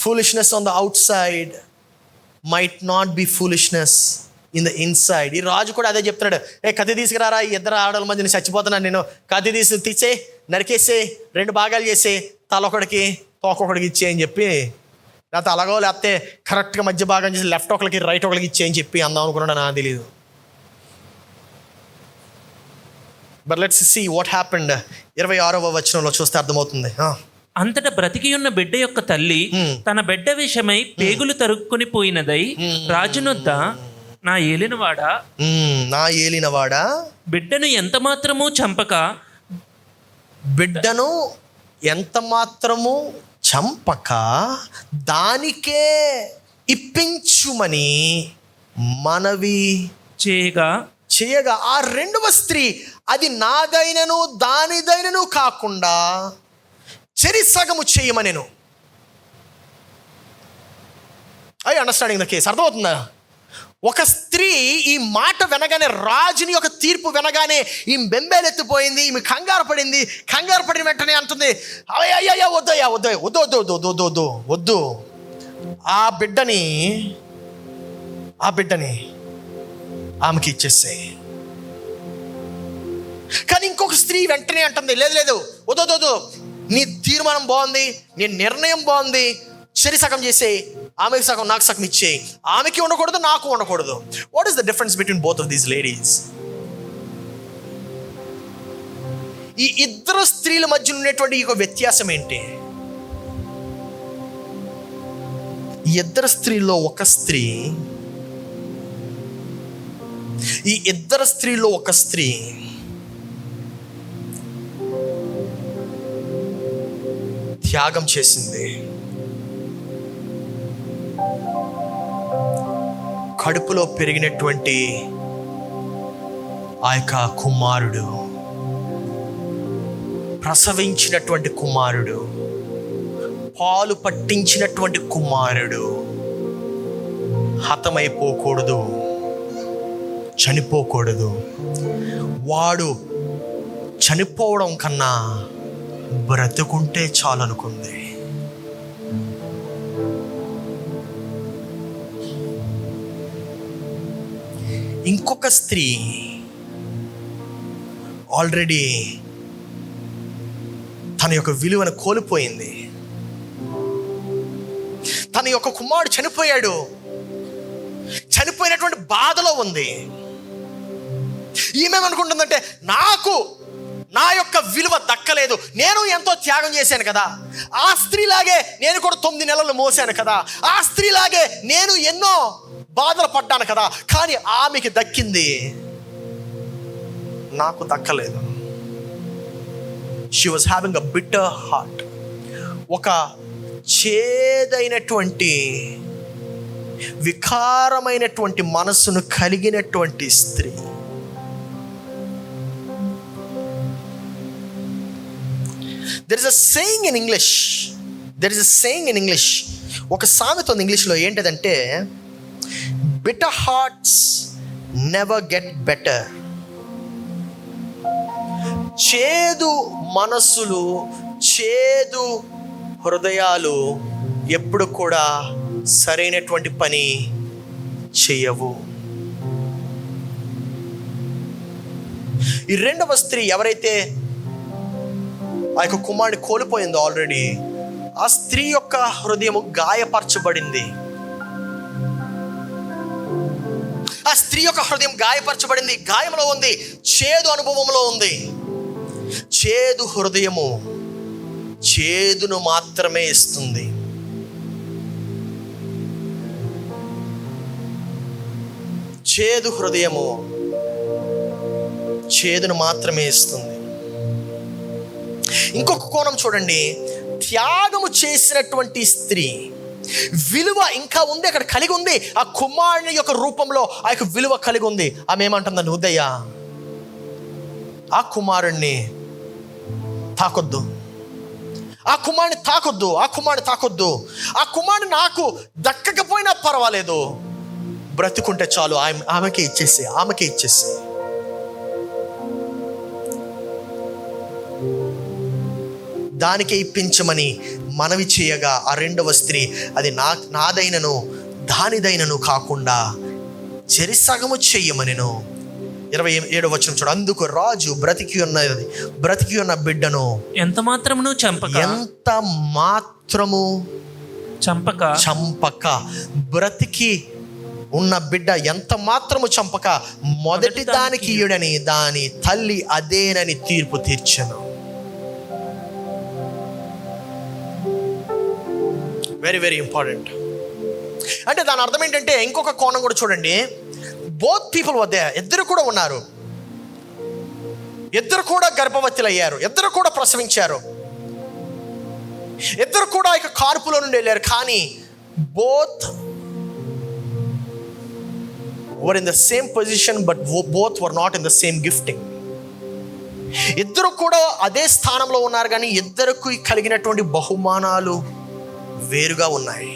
foolishness on the outside might not be foolishness in the inside. ఈ రాజు కూడా అదే చెప్తున్నాడు, కత్తి తీసుకురారా, ఈ 2 ఆడల మధ్య నేను చచ్చిపోతున్నాను, నేను కత్తి తీసే నరికేసే 2 భాగాలు చేసే, తలొకడికి తోకొకడికి ఇచ్చే అని చెప్పి, లేకపోతే అలాగో లేకపోతే కరెక్ట్గా మధ్య భాగం చేసి లెఫ్ట్ ఒకరికి రైట్ ఒకరికి ఇచ్చే అని చెప్పి అందాం అనుకున్నాడు, నాకు తెలీదు. But let's see what happened. 26వ వచనంలో చూస్తే అర్థమవుతుంది. అంతటా బ్రతికి ఉన్న బిడ్డ యొక్క తల్లి తన బిడ్డ విషయమై పేగులు తరుక్కొని పోయినదై రాజునొద్ద, నా ఏలినవాడా బిడ్డను ఎంత మాత్రము చంపక దానికే ఇప్పించుమని మనవి చేయగా ఆ 2వ స్త్రీ అది నాదైనను దానిదైనను కాకుండా చెరిసగము చేయమనెను. I understanding the case. అర్థమవుతుందా? ఒక స్త్రీ ఈ మాట వినగానే, రాజుని యొక్క తీర్పు వినగానే ఈ బెంబేలెత్తిపోయింది, ఈమె కంగారు పడింది. కంగారు పడిన వెంటనే అంటుంది, అయ్యా వద్దయ్యా వద్దు వద్దు వద్దు వద్దు వద్దు వద్దు వద్దు, ఆ బిడ్డని ఆమెకి ఇచ్చేసాయి. కానీ ఇంకొక స్త్రీ వెంటనే అంటుంది, లేదు లేదు వద్దు వద్దు, నీ తీర్మానం బాగుంది, నీ నిర్ణయం బాగుంది, సరి సగం చేసేయి, ఆమెకి సగం నాకు సగం ఇచ్చేయి. ఆమెకి ఉండకూడదు, నాకు ఉండకూడదు. What is the difference between both of these ladies? ఈ ఇద్దరు స్త్రీల మధ్య ఉన్నటువంటి ఈ వ్యత్యాసం ఏంటి? ఈ ఇద్దరు స్త్రీల్లో ఒక స్త్రీ, త్యాగం చేసింది. కడుపులో పెరిగినటువంటి ఆ యొక్క కుమారుడు, ప్రసవించినటువంటి కుమారుడు, పాలు పట్టించినటువంటి కుమారుడు హతమైపోకూడదు, చనిపోకూడదు. వాడు చనిపోవడం కన్నా బ్రతుకుంటే చాలనుకుంది. ఇంకొక స్త్రీ ఆల్రెడీ తన యొక్క విలువను కోల్పోయింది. తన యొక్క కుమారుడు చనిపోయాడు, చనిపోయినటువంటి బాధలో ఉంది. ఈమెమనుకుంటుందంటే, నాకు నా యొక్క విలువ దక్కలేదు, నేను ఎంతో త్యాగం చేశాను కదా, ఆ స్త్రీలాగే నేను కూడా 9 నెలలు మోసాను కదా, ఆ స్త్రీలాగే నేను ఎన్నో బాధలు పడ్డాను కదా, కానీ ఆమెకి దక్కింది, నాకు దక్కలేదు. She was having a bitter heart. ఒక చేదైనటువంటి, వికారమైనటువంటి మనస్సును కలిగినటువంటి స్త్రీ. There is a saying in English. ఒక సామెత ఉంది ఇంగ్లీష్లో, ఏంటిదంటే, bitter hearts never get better. చేదు మనస్సులు, చేదు హృదయాలు ఎప్పుడు కూడా సరైనటువంటి పని చేయవు. ఈ రెండవ స్త్రీ ఎవరైతే ఆ యొక్క కుమారుని కోల్పోయిందో ఆల్రెడీ, ఆ స్త్రీ యొక్క హృదయం గాయపరచబడింది. ఆ స్త్రీ యొక్క హృదయం గాయపరచబడింది, గాయంలో ఉంది, చేదు అనుభవంలో ఉంది. చేదు హృదయము చేదును మాత్రమే ఇస్తుంది. చేదు హృదయము చేదును మాత్రమే ఇస్తుంది. ఇంకొక కోణం చూడండి, త్యాగము చేసినటువంటి స్త్రీ విలువ ఇంకా ఉంది, అక్కడ కలిగి ఉంది. ఆ కుమారుని యొక్క రూపంలో ఆ యొక్క విలువ కలిగి ఉంది. ఆమె ఏమంటుందని, ఉదయ్య ఆ కుమారుణ్ణి తాకొద్దు, ఆ కుమారుని తాకొద్దు, ఆ కుమారుని తాకొద్దు, ఆ కుమారుని నాకు దక్కకపోయినా పర్వాలేదు, బ్రతుకుంటే చాలు, ఆమెకే ఇచ్చేసి. దానికే ఇప్పించమని మనవి చేయగా, ఆ రెండవ స్త్రీ, అది నాదైనను దానిదైనను కాకుండా చెరిసగము చెయ్యమనెను. 27వ వచనం చూడు. అందుకు రాజు బ్రతికి ఉన్న బిడ్డను ఎంత మాత్రము చంపక, బ్రతికి ఉన్న బిడ్డ ఎంత మాత్రము చంపక మొదటి దానికి ఇయుడని దాని తల్లి అదేనని తీర్పు తీర్చెను. Very very important. అంటే దాని అర్థం ఏంటంటే, ఇంకొక కోణం కూడా చూడండి. బోత్ పీపుల్ వద్ద ఇద్దరు కూడా ఉన్నారు, ఇద్దరు కూడా గర్భవతులు అయ్యారు, ఇద్దరు కూడా ప్రసవించారు, ఇద్దరు కూడా ఇక కాన్పులో నుండి వెళ్ళారు. కానీ both were in the same position, but both were not in the same gifting. ఇద్దరు కూడా అదే స్థానంలో ఉన్నారు, కానీ ఇద్దరికి కలిగినటువంటి బహుమానాలు వేరుగా ఉన్నాయి.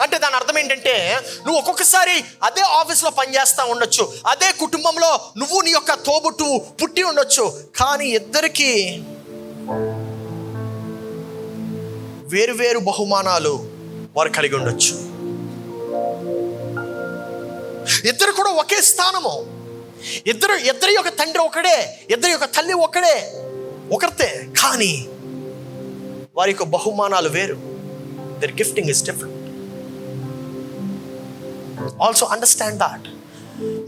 అంటే దాని అర్థం ఏంటంటే, నువ్వు ఒక్కొక్కసారి అదే ఆఫీస్లో పనిచేస్తూ ఉండొచ్చు, అదే కుటుంబంలో నువ్వు నీ యొక్క తోబుట్టు పుట్టి ఉండొచ్చు, కానీ ఇద్దరికి వేరు బహుమానాలు వారు కలిగి ఉండొచ్చు. ఇద్దరు కూడా ఒకే స్థానము, ఇద్దరి యొక్క తండ్రి ఒకడే, ఇద్దరి యొక్క తల్లి ఒకరితే, కానీ వారి యొక్క బహుమానాలు వేరు. Their gifting is different. Also understand that.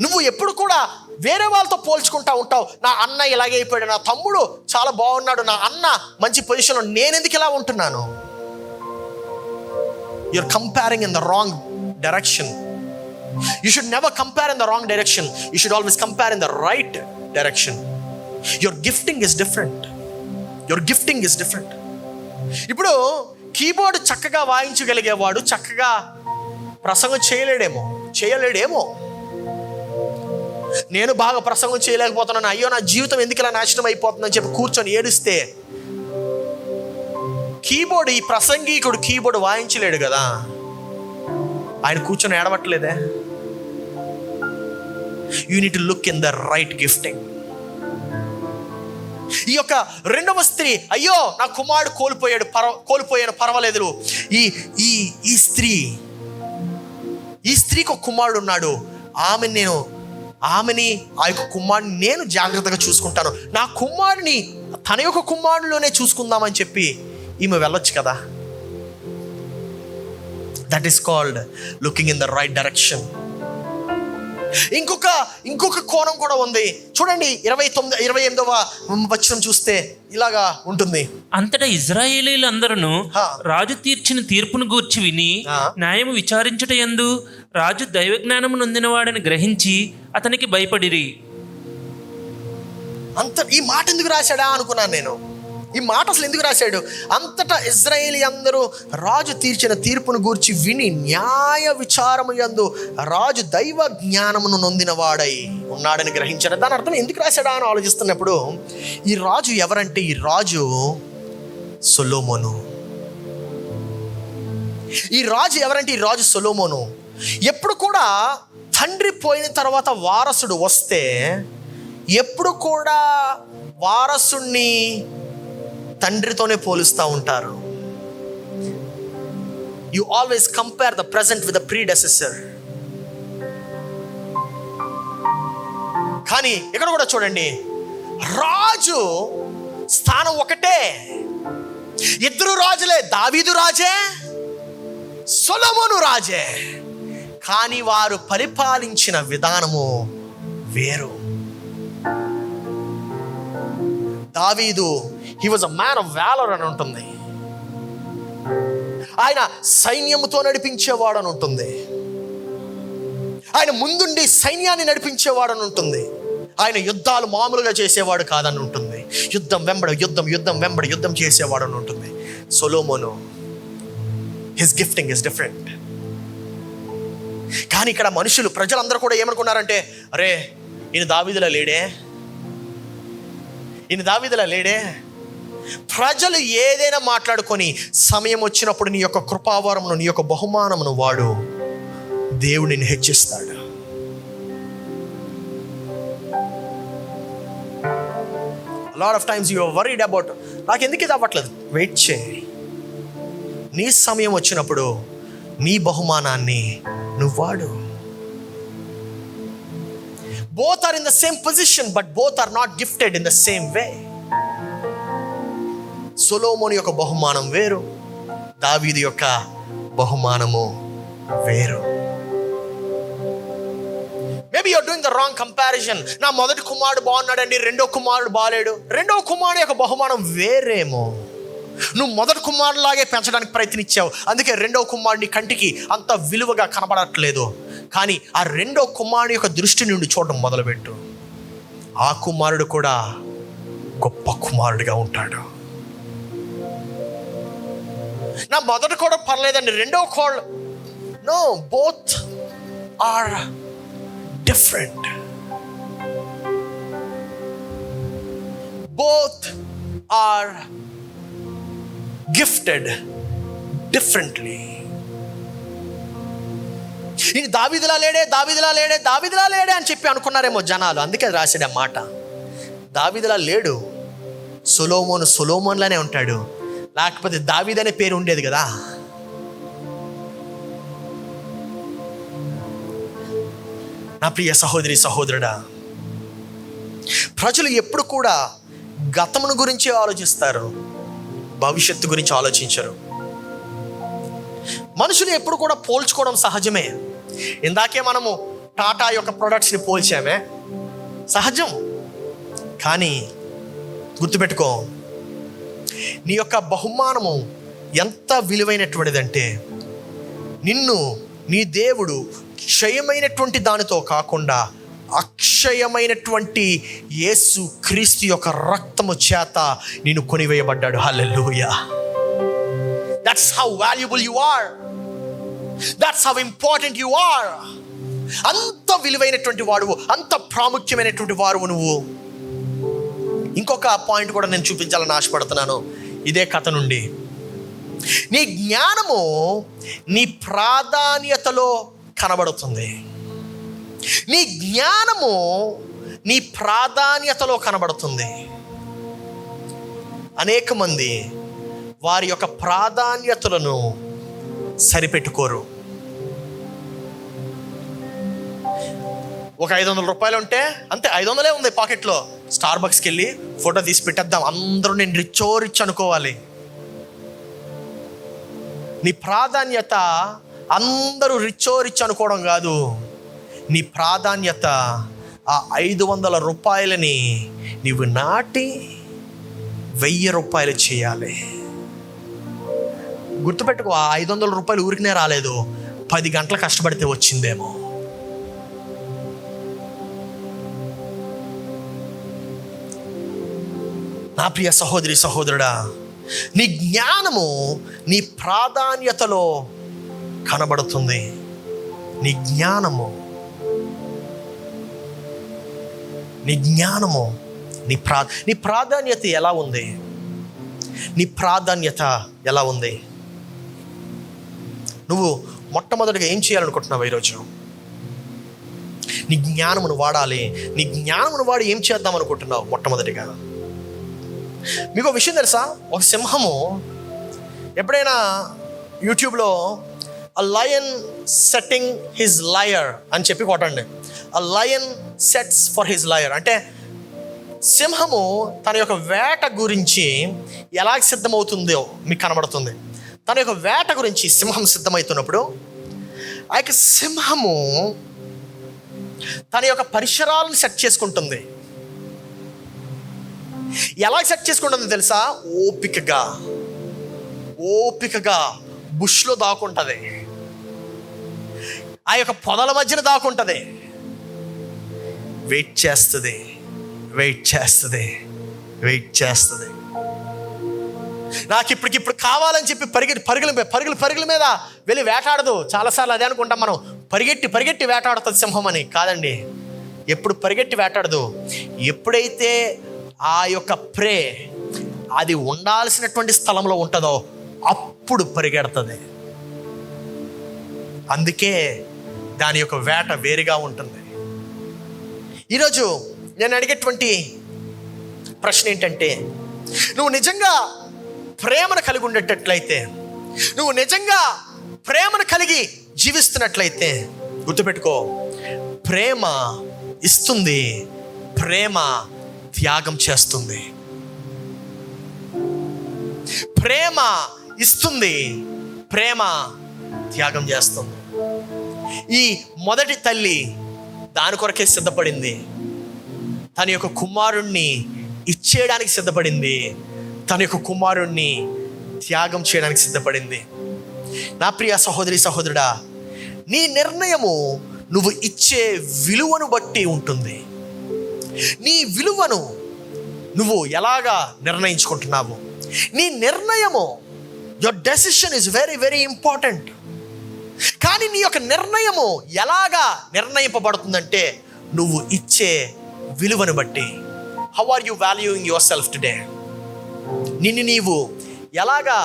నువ్వు ఎప్పుడు కూడా వేరే వాళ్ళతో పోల్చుకుంటా ఉంటావు. నా అన్న ఇలాగే అయిపోయాడు, నా తమ్ముడు చాలా బాగున్నాడు, నా అన్న మంచి పొజిషన్లో, నేను ఎందుకు ఇలా ఉంటున్నాను? You're comparing in the wrong direction. You should never compare in the wrong direction. You should always compare in the right direction. Your gifting is different. ఇప్పుడు కీబోర్డ్ చక్కగా వాయించగలిగేవాడు చక్కగా ప్రసంగం చేయలేడేమో. నేను బాగా ప్రసంగం చేయలేకపోతున్నాను, అయ్యో నా జీవితం ఎందుకు ఇలా నాశనం అయిపోతుందని చెప్పి కూర్చొని ఏడుస్తే, ఈ ప్రసంగికుడు కీబోర్డ్ వాయించలేడు కదా, ఆయన కూర్చొని ఏడవట్లేదే. You need to look in the right gifting. ఈ యొక్క రెండవ స్త్రీ, అయ్యో నా కుమారుడు కోల్పోయాను పర్వాలేదు. ఈ స్త్రీకి ఒక కుమారుడు ఉన్నాడు, ఆమెని ఆ యొక్క కుమారుడిని నేను జాగ్రత్తగా చూసుకుంటాను, నా కుమారుడిని తన యొక్క కుమారుడిలోనే చూసుకుందామని చెప్పి ఈమె వెళ్ళొచ్చు కదా. That is called looking in the right direction. ఇంకొక కోణం కూడా ఉంది. చూడండి 28వ వచనం చూస్తే ఇలాగా ఉంటుంది. అంతటా ఇశ్రాయేలీయులందరూ రాజు తీర్చిన తీర్పును గూర్చి విని న్యాయము విచారించుట యందు రాజు దైవజ్ఞానము నొందినవాడని గ్రహించి అతనికి భయపడిరి. ఈ మాట ఎందుకు రాశాడా అనుకున్నాను నేను. ఈ మాట అసలు ఎందుకు రాశాడు? అంతటా ఇశ్రాయేలీ అందరూ రాజు తీర్చిన తీర్పును గూర్చి విని న్యాయ విచారము యందు రాజు దైవ జ్ఞానమును నొందిన వాడై ఉన్నాడని గ్రహించాడు. దాని అర్థం ఎందుకు రాశాడా అని ఆలోచిస్తున్నప్పుడు, ఈ రాజు ఎవరంటే, ఈ రాజు సొలొమోను. ఈ రాజు సొలొమోను. ఎప్పుడు కూడా తండ్రి పోయిన తర్వాత వారసుడు వస్తే ఎప్పుడు కూడా వారసుణ్ణి తండ్రితోనే పోలుస్తూ ఉంటారు. You always compare the present with the predecessor. కానీ ఇక్కడ కూడా చూడండి, రాజు స్థానం ఒకటే, ఇద్దరు రాజులే, దావీదు రాజే, సొలొమోను రాజే, కానీ వారు పరిపాలించిన విధానము వేరు. దావీదు he was a man of valor అని ఉంటుంది, ఆయన సైన్యముతో నడిపించేవాడు అని ఉంటుంది, ఆయన ముందుండి సైన్యాన్ని నడిపించేవాడు అని ఉంటుంది, ఆయన యుద్ధాలు మామూలుగా చేసేవాడు కాదని ఉంటుంది, యుద్ధం వెంబడి యుద్ధం చేసేవాడు అని ఉంటుంది. సొలొమోను, హిస్ గిఫ్టింగ్ ఇస్ డిఫరెంట్. కానీ ఇక్కడ ప్రజలందరూ కూడా ఏమనుకున్నారంటే, అరే ఈయన దావీదులా లేడే. ప్రజలు ఏదైనా మాట్లాడుకొని సమయం వచ్చినప్పుడు నీ యొక్క కృపావరమును, నీ యొక్క బహుమానమును వాడు దేవుడిని హెచ్చిస్తాడు. Lot of times you are worried about, నాకు ఎందుకు ఇది అవ్వట్లేదు. వెయిట్ చేయి, నీ సమయం వచ్చినప్పుడు నీ బహుమానాన్ని నువ్వు వాడు. Both are in the same position, but both are not gifted in the same way. సొలొమోను యొక్క బహుమానం వేరు, దావీదు యొక్క బహుమానము వేరు. Maybe you're doing the wrong comparison. నా మొదటి కుమారుడు బాగున్నాడండి, రెండో కుమారుడు బాగాలేడు. రెండో కుమారుడు యొక్క బహుమానం వేరేమో. నువ్వు మొదటి కుమారులాగే పెంచడానికి ప్రయత్నించావు, అందుకే రెండో కుమారుడి కంటికి అంత విలువగా కనబడట్లేదు. కానీ ఆ రెండో కుమారుడు యొక్క దృష్టి నుండి చూడడం మొదలుపెట్టు, ఆ కుమారుడు కూడా గొప్ప కుమారుడిగా ఉంటాడు. నా మొదటి కూడా పర్లేదండి, రెండో కోడ్ no, both are different. Both are gifted differently. ఈయన దావీదులా లేడే అని చెప్పి అనుకున్నారేమో జనాలు. అందుకే అది రాశాడు ఆ మాట. దావీదులా లేడు, సొలొమోన్లానే ఉంటాడు. లేకపోతే దావీదు అనే పేరు ఉండేది కదా. నా ప్రియ సహోదరి సహోదరుడా, ప్రజలు ఎప్పుడు కూడా గతమును గురించి ఆలోచిస్తారు, భవిష్యత్తు గురించి ఆలోచించరు. మనుషులు ఎప్పుడు కూడా పోల్చుకోవడం సహజమే. ఇందాకే మనము టాటా యొక్క ప్రొడక్ట్స్ని పోల్చామే, సహజం. కానీ గుర్తుపెట్టుకో, నీ యొక్క బహుమానము ఎంత విలువైనటువంటిదంటే, నిన్ను నీ దేవుడు క్షయమైనటువంటి దానితో కాకుండా అక్షయమైనటువంటి యేసు క్రీస్తు యొక్క రక్తము చేత నిన్ను కొనివేయబడ్డాడు. హల్లెలూయా. That's how valuable you are. That's how important you are. అంత విలువైనటువంటి వాడువు, అంత ప్రాముఖ్యమైనటువంటి వాడువు నువ్వు. ఇంకొక పాయింట్ కూడా నేను చూపించాలని ఆశపడుతున్నాను ఇదే కథ నుండి. నీ జ్ఞానము నీ ప్రాధాన్యతలో కనబడుతుంది. నీ జ్ఞానము నీ ప్రాధాన్యతలో కనబడుతుంది. అనేక మంది వారి యొక్క ప్రాధాన్యతలను సరిపెట్టుకోరు. ఒక 500 రూపాయలు ఉంటే అంతే, 500 ఉంది పాకెట్లో. స్టార్ బక్స్కి వెళ్ళి ఫోటో తీసి పెట్టేద్దాం, అందరూ నేను రిచ్ అనుకోవాలి. నీ ప్రాధాన్యత అందరూ రిచ్ అనుకోవడం కాదు. నీ ప్రాధాన్యత ఆ 500 రూపాయలని నీవు నాటి 1000 రూపాయలు చేయాలి. గుర్తుపెట్టుకో, ఆ 500 రూపాయలు ఊరికనే రాలేదు, 10 గంటలు కష్టపడితే వచ్చిందేమో. నా ప్రియ సహోదరి సహోదరుడా, నీ జ్ఞానము నీ ప్రాధాన్యతలో కనబడుతుంది. నీ జ్ఞానము నీ ప్రాధాన్యత ఎలా ఉంది? నీ ప్రాధాన్యత ఎలా ఉంది? నువ్వు మొట్టమొదటిగా ఏం చేయాలనుకుంటున్నావు ఈరోజు? నీ జ్ఞానమును వాడాలి. నీ జ్ఞానమును వాడి ఏం చేద్దాం అనుకుంటున్నావు? మొట్టమొదటిగా మీకు విషయం తెలుసా? ఒక సింహము ఎప్పుడైనా యూట్యూబ్లో a lion setting his lair అని చెప్పి కొట్టండి. a lion sets for his lair అంటే సింహము తన యొక్క వేట గురించి ఎలా సిద్ధమవుతుందో మీకు కనబడుతుంది. తన యొక్క వేట గురించి సింహం సిద్ధమవుతున్నప్పుడు ఆ యొక్క సింహము తన యొక్క పరిసరాలను సెట్ చేసుకుంటుంది. ఎలా సెట్ చేసుకుంటుందో తెలుసా? ఓపికగా బుష్లో దాక్కుంటుంది, ఆ యొక్క పొదల మధ్యన దాక్కుంటుంది, వెయిట్ చేస్తుంది. నాకు ఇప్పటికిప్పుడు కావాలని చెప్పి పరుగుల మీద వెళ్ళి వేటాడదు. చాలాసార్లు అదే అనుకుంటాం మనం, పరిగెట్టి వేటాడుతుంది సింహం అని. కాదండి, ఎప్పుడు పరిగెట్టి వేటాడదు. ఎప్పుడైతే ఆ యొక్క ప్రే అది ఉండాల్సినటువంటి స్థలంలో ఉంటుందో అప్పుడు పరిగెడుతుంది. అందుకే దాని యొక్క వేట వేరుగా ఉంటుంది. ఈరోజు నేను అడిగేటువంటి ప్రశ్న ఏంటంటే, నువ్వు నిజంగా ప్రేమను కలిగి ఉండేటట్లయితే, నువ్వు నిజంగా ప్రేమను కలిగి జీవిస్తున్నట్లయితే గుర్తుపెట్టుకో, ప్రేమ ఇస్తుంది, ప్రేమ త్యాగం చేస్తుంది. ప్రేమ ఇస్తుంది, ప్రేమ త్యాగం చేస్తుంది. ఈ మొదటి తల్లి దాని కొరకే సిద్ధపడింది. తన యొక్క కుమారుణ్ణి ఇచ్చేయడానికి సిద్ధపడింది, తన యొక్క కుమారుణ్ణి త్యాగం చేయడానికి సిద్ధపడింది. నా ప్రియ సహోదరి సహోదరుడా, నీ నిర్ణయము నువ్వు ఇచ్చే విలువను బట్టి ఉంటుంది. నీ విలువను నువ్వు ఎలాగా నిర్ణయించుకుంటున్నావు? నీ నిర్ణయము, your decision is very very important. కానీ నీ యొక్క నిర్ణయము ఎలాగా నిర్ణయింపబడుతుందంటే నువ్వు ఇచ్చే విలువను బట్టి. How are you valuing your self today? నిన్ను నీవు ఎలాగా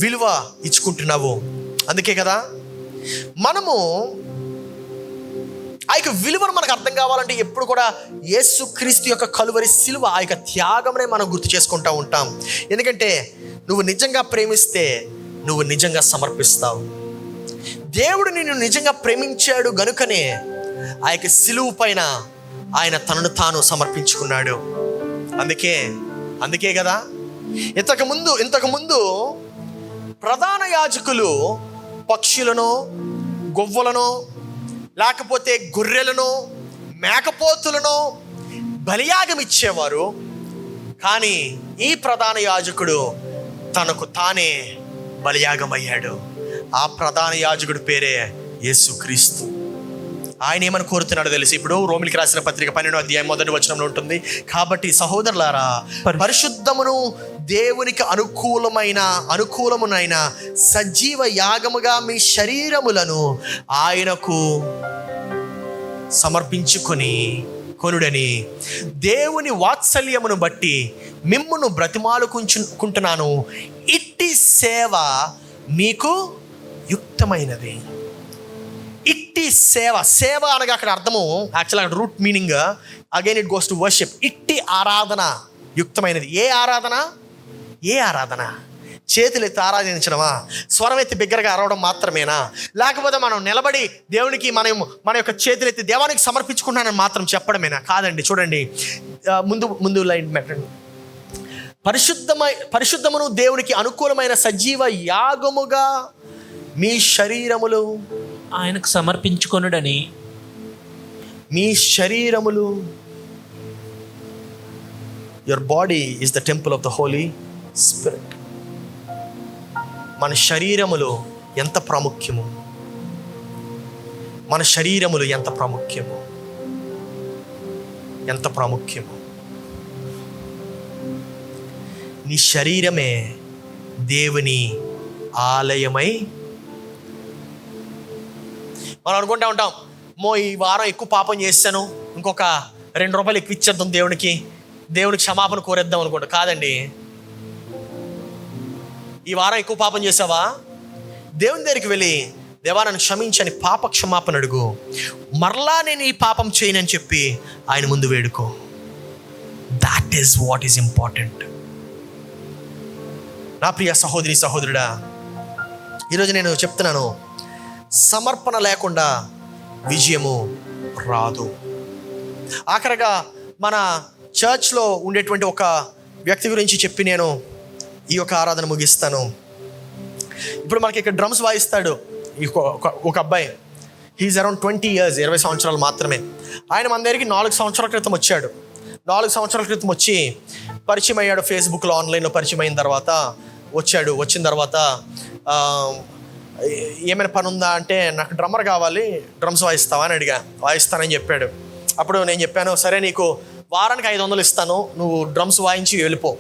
విలువ ఇచ్చుకుంటున్నావు? అందుకే కదా మనము ఆ యొక్క విలువను మనకు అర్థం కావాలంటే ఎప్పుడు కూడా యేసుక్రీస్తు యొక్క కలువరి సిలువ, ఆ యొక్క త్యాగంనే మనం గుర్తు చేసుకుంటూ ఉంటాం. ఎందుకంటే నువ్వు నిజంగా ప్రేమిస్తే నువ్వు నిజంగా సమర్పిస్తావు. దేవుడు నిన్ను నిజంగా ప్రేమించాడు గనుకనే ఆ యొక్క సిలువ పైన ఆయన తనను తాను సమర్పించుకున్నాడు. అందుకే కదా ఇంతకుముందు ప్రధాన యాజకులు పక్షులను, గొవ్వలను, లేకపోతే గొర్రెలను, మేకపోతులను బలియాగం ఇచ్చేవారు. కానీ ఈ ప్రధాన యాజకుడు తనకు తానే బలియాగం అయ్యాడు. ఆ ప్రధాన యాజకుడి పేరే యేసుక్రీస్తు. ఆయన ఏమని కోరుతున్నాడో తెలిసి ఇప్పుడు రోమిలికి రాసిన పత్రిక 12వ అధ్యాయం 1వ వచనంలో ఉంటుంది. కాబట్టి సహోదరులారా, పరిశుద్ధమును దేవునికి అనుకూలమునైన సజీవ యాగముగా మీ శరీరములను ఆయనకు సమర్పించుకొనుడని దేవుని వాత్సల్యమును బట్టి మిమ్మును బ్రతిమాలుకుంటున్నాను. ఇట్టి సేవ మీకు యుక్తమైనది. ఇట్టి సేవ అనగా అక్కడ అర్థము యాక్చువల్గా route meaning again it goes to worship. ఇట్టి ఆరాధన యుక్తమైనది. ఏ ఆరాధన? చేతులు ఎత్తి ఆరాధించడమా? స్వరం ఎత్తి బిగ్గరగా అరవడం మాత్రమేనా? లేకపోతే మనం నిలబడి దేవునికి మన యొక్క చేతులు ఎత్తి దేవానికి సమర్పించుకుంటానని మాత్రం చెప్పడమేనా? కాదండి. చూడండి, ముందు లైన్ పెట్టండి. పరిశుద్ధమును దేవునికి అనుకూలమైన సజీవ యాగముగా మీ శరీరములు ఆయనకు సమర్పించుకొనుడని. మీ శరీరములు, your body is the temple of the holy spirit. మన శరీరములు ఎంత ప్రాముఖ్యము, ఎంత ప్రాముఖ్యము. నీ శరీరమే దేవుని ఆలయమై. మనం అనుకుంటా ఉంటాం, ఈ వారం ఎక్కువ పాపం చేశాను, ఇంకొక $2 ఎక్కువ ఇచ్చేద్దాం దేవునికి క్షమాపణ కోరేద్దాం అనుకుంటా. కాదండి. ఈ వారం ఎక్కువ పాపం చేసావా, దేవుని దగ్గరికి వెళ్ళి దేవా నన్ను క్షమించని పాప క్షమాపణ అడుగు. మరలా నేను ఈ పాపం చేయనని చెప్పి ఆయన ముందు వేడుకో. That is what is important. నా ప్రియ సహోదరి సహోదరుడా, ఈరోజు నేను చెప్తున్నాను, సమర్పణ లేకుండా విజయము రాదు. ఆఖరిగా మన చర్చ్లో ఉండేటువంటి ఒక వ్యక్తి గురించి చెప్పి నేను ఈ యొక్క ఆరాధన ముగిస్తాను. ఇప్పుడు మనకి ఇక్కడ డ్రమ్స్ వాయిస్తాడు ఒక అబ్బాయి. హీఈస్ అరౌండ్ 20 years, 20 సంవత్సరాలు మాత్రమే. ఆయన మన దగ్గరికి 4 సంవత్సరాల క్రితం వచ్చాడు. 4 సంవత్సరాల క్రితం వచ్చి పరిచయం అయ్యాడు. ఫేస్బుక్లో ఆన్లైన్లో పరిచయం అయిన తర్వాత వచ్చిన తర్వాత ఏమైనా పని ఉందా అంటే, నాకు డ్రమ్మర్ కావాలి, డ్రమ్స్ వాయిస్తావా అని అడిగా. వాయిస్తానని చెప్పాడు. అప్పుడు నేను చెప్పాను, సరే నీకు వారానికి 500 ఇస్తాను, నువ్వు డ్రమ్స్ వాయించి వెళ్ళిపో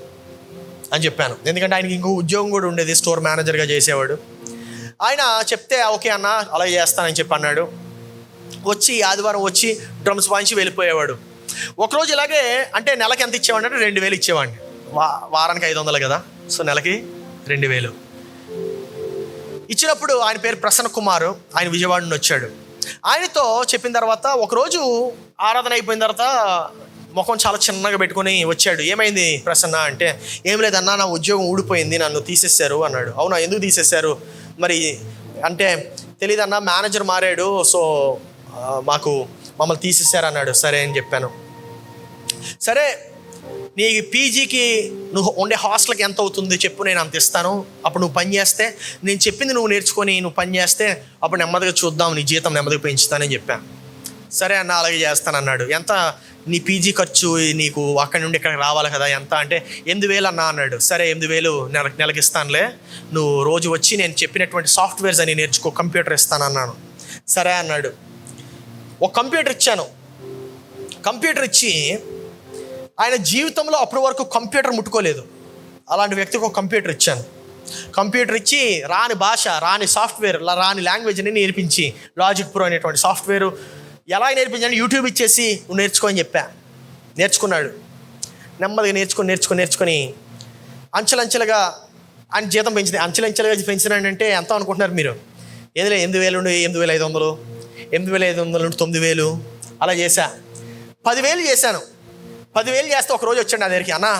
అని చెప్పాను. ఎందుకంటే ఆయనకి ఇంకో ఉద్యోగం కూడా ఉండేది, స్టోర్ మేనేజర్గా చేసేవాడు. ఆయన చెప్తే ఓకే అన్న అలాగే చేస్తానని చెప్పి అన్నాడు. ఆదివారం వచ్చి డ్రమ్స్ వాయించి వెళ్ళిపోయేవాడు. ఒకరోజు ఇలాగే, అంటే నెలకి ఎంత ఇచ్చేవాడి అంటే 2000 ఇచ్చేవాడిని. వారానికి 500 కదా, సో నెలకి 2000 ఇచ్చినప్పుడు ఆయన పేరు ప్రసన్న కుమార్. ఆయన విజయవాడ నుండి వచ్చాడు. ఆయనతో చెప్పిన తర్వాత ఒకరోజు ఆరాధన అయిపోయిన తర్వాత ముఖం చాలా చిన్నగా పెట్టుకొని వచ్చాడు. ఏమైంది ప్రసన్న అంటే, ఏం లేదన్నా నా ఉద్యోగం ఊడిపోయింది, నన్ను తీసేశారు అన్నాడు. అవునా, ఎందుకు తీసేశారు మరి అంటే, తెలీదన్నా మేనేజర్ మారాడు, సో మమ్మల్ని తీసేశారు అన్నాడు. సరే అని చెప్పాను. సరే నీ పీజీకి నువ్వు ఉండే హాస్టల్కి ఎంత అవుతుంది చెప్పు, నేను అంత ఇస్తాను. అప్పుడు నువ్వు పని చేస్తే, నేను చెప్పింది నువ్వు నేర్చుకొని నువ్వు పని చేస్తే అప్పుడు నెమ్మదిగా చూద్దాం, నీ జీతం నెమ్మదిగా పెంచుతానని చెప్పాను. సరే అన్న అలాగే చేస్తానన్నాడు. ఎంత నీ పీజీ ఖర్చు, నీకు అక్కడి నుండి ఇక్కడికి రావాలి కదా, ఎంత అంటే 8,000 అన్నా అన్నాడు. సరే 8,000 నెలకి ఇస్తానులే, నువ్వు రోజు వచ్చి నేను చెప్పినటువంటి సాఫ్ట్వేర్స్ అని నేర్చుకో, కంప్యూటర్ ఇస్తానన్నాను. సరే అన్నాడు. ఒక కంప్యూటర్ ఇచ్చాను. కంప్యూటర్ ఇచ్చి ఆయన జీవితంలో అప్పటి వరకు కంప్యూటర్ ముట్టుకోలేదు. అలాంటి వ్యక్తికి ఒక కంప్యూటర్ ఇచ్చాను. కంప్యూటర్ ఇచ్చి రాని భాష, రాని సాఫ్ట్వేర్, రాని లాంగ్వేజ్ని నేర్పించి, లాజిక్ ప్రో అనేటువంటి సాఫ్ట్వేరు ఎలా నేర్పించాను, యూట్యూబ్ ఇచ్చేసి నువ్వు నేర్చుకో అని చెప్పా. నేర్చుకున్నాడు. నెమ్మదిగా నేర్చుకొని అంచెలంచెలుగా ఆయన జీతం పెంచింది. అంచెలంచెలుగా పెంచినాడంటే ఎంత అనుకుంటున్నారు మీరు? ఏదిలే 8,000 నుండి 8,500, 8,500 నుండి 9,000 అలా చేశా. 10,000 చేశాను. 10,000 చేస్తే ఒకరోజు వచ్చాడు నా దగ్గరికి, అన్నా